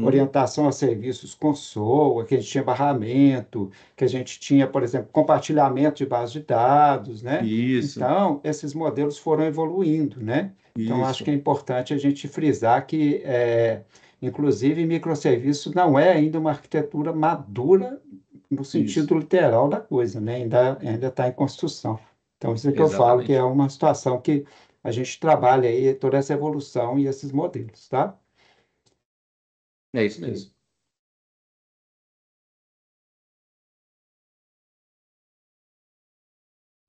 orientação a serviços com SOA, que a gente tinha barramento, que a gente tinha, por exemplo, compartilhamento de base de dados, né? Isso, Então, esses modelos foram evoluindo, né? Então, acho isso, que é importante a gente frisar que, inclusive, microserviço não é ainda uma arquitetura madura no isso, sentido literal da coisa, né? Ainda está em construção. Então, isso é que eu falo que é exatamente. uma situação que a gente trabalha aí, toda essa evolução e esses modelos, tá? É isso mesmo.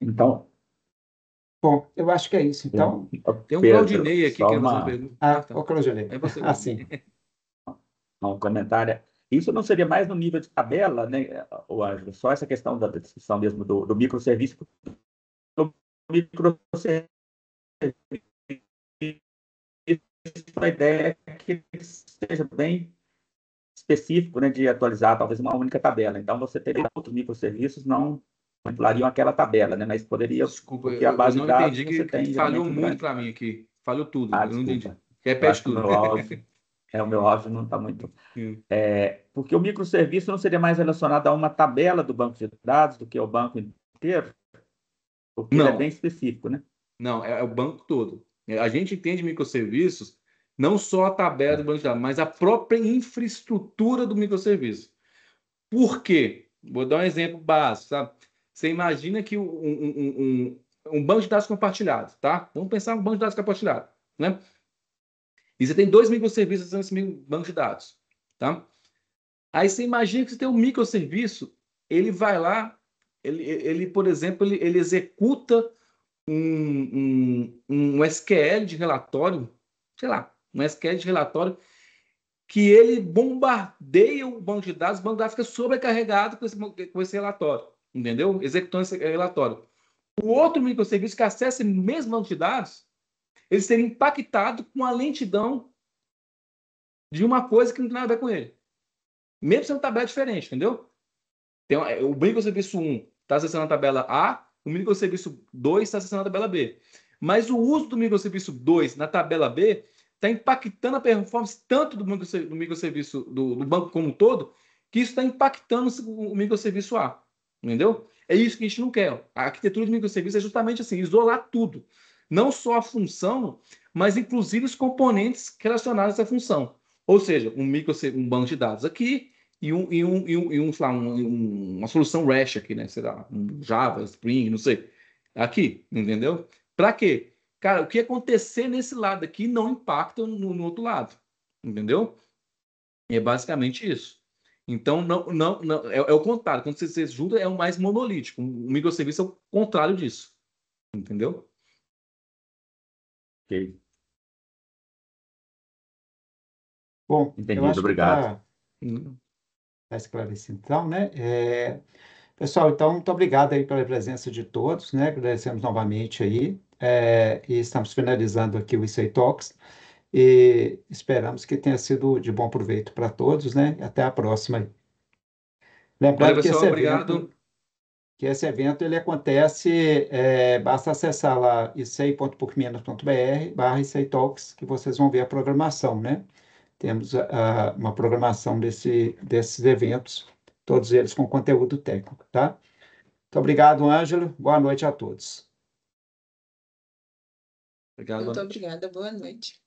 Então, Bom, eu acho que é isso. Então, Tem um Pedro, Claudinei aqui só querendo fazer uma pergunta. Tá. ô Claudinei, É você, assim, Claudinei. um comentário. Isso não seria mais no nível de tabela, né, o Ângelo? Só essa questão da descrição mesmo do microserviço. O microserviço, a ideia é que ele seja bem específico, né, de atualizar talvez uma única tabela. Então, você teria outros microserviços, não manipulariam aquela tabela, né, mas poderia, Desculpa, porque a eu base de não dados entendi você que tem falhou geralmente um muito grande. para mim aqui. Falhou tudo, Ah, eu não entendi. desculpa. Eu Repete acho que tudo. o meu áudio não está muito. Hum. Porque o microserviço não seria mais relacionado a uma tabela do banco de dados do que ao banco inteiro, porque ele é bem Não, específico, né? não, é o banco todo. A gente entende microserviços não só a tabela do banco de dados, mas a própria infraestrutura do microserviço. Por quê? Vou dar um exemplo básico, sabe? Você imagina que um banco de dados compartilhado, tá? Vamos pensar um banco de dados compartilhado, né? E você tem 2 microserviços nesse banco de dados, tá? Aí você imagina que você tem um microserviço, ele vai lá, por exemplo, ele executa um SQL de relatório, sei lá, um SQL de relatório que ele bombardeia o banco de dados, o banco de dados fica sobrecarregado com esse relatório, entendeu? Executando esse relatório. O outro microserviço que acessa esse mesmo banco de dados, ele seria impactado com a lentidão de uma coisa que não tem nada a ver com ele. Mesmo sendo tabela diferente, entendeu? O microserviço 1 está acessando a tabela A, o microserviço 2 está acessando a tabela B. Mas o uso do microserviço 2 na tabela B está impactando a performance tanto do microserviço do banco como um todo, que isso está impactando o microserviço A. Entendeu? É isso que a gente não quer. A arquitetura de microserviço é justamente assim, isolar tudo. Não só a função, mas inclusive os componentes relacionados a essa função. Ou seja, um banco de dados aqui, sei lá, uma solução REST aqui, né? Sei lá, um Java, Spring, não sei. Aqui, entendeu? Para quê? Cara, o que acontecer nesse lado aqui não impacta no outro lado, entendeu? E é basicamente isso. Então, não é o contrário. Quando você junta, é o mais monolítico. O microserviço é o contrário disso, entendeu? Ok. bom, eu Entendido, acho que obrigado. está esclarecido, então, né? Pessoal, então, muito obrigado aí pela presença de todos, né? Agradecemos novamente aí, e estamos finalizando aqui o ICEI Talks, e esperamos que tenha sido de bom proveito para todos, né? Até a próxima aí. Valeu, Lembrando que pessoal. Obrigado. esse evento ele acontece, basta acessar lá icei.pucminas.br/ICEI Talks, que vocês vão ver a programação, né? Temos uma programação desses eventos, todos eles com conteúdo técnico, tá? Muito obrigado, Ângelo. Boa noite a todos. Obrigado, boa Muito noite. obrigada, boa noite.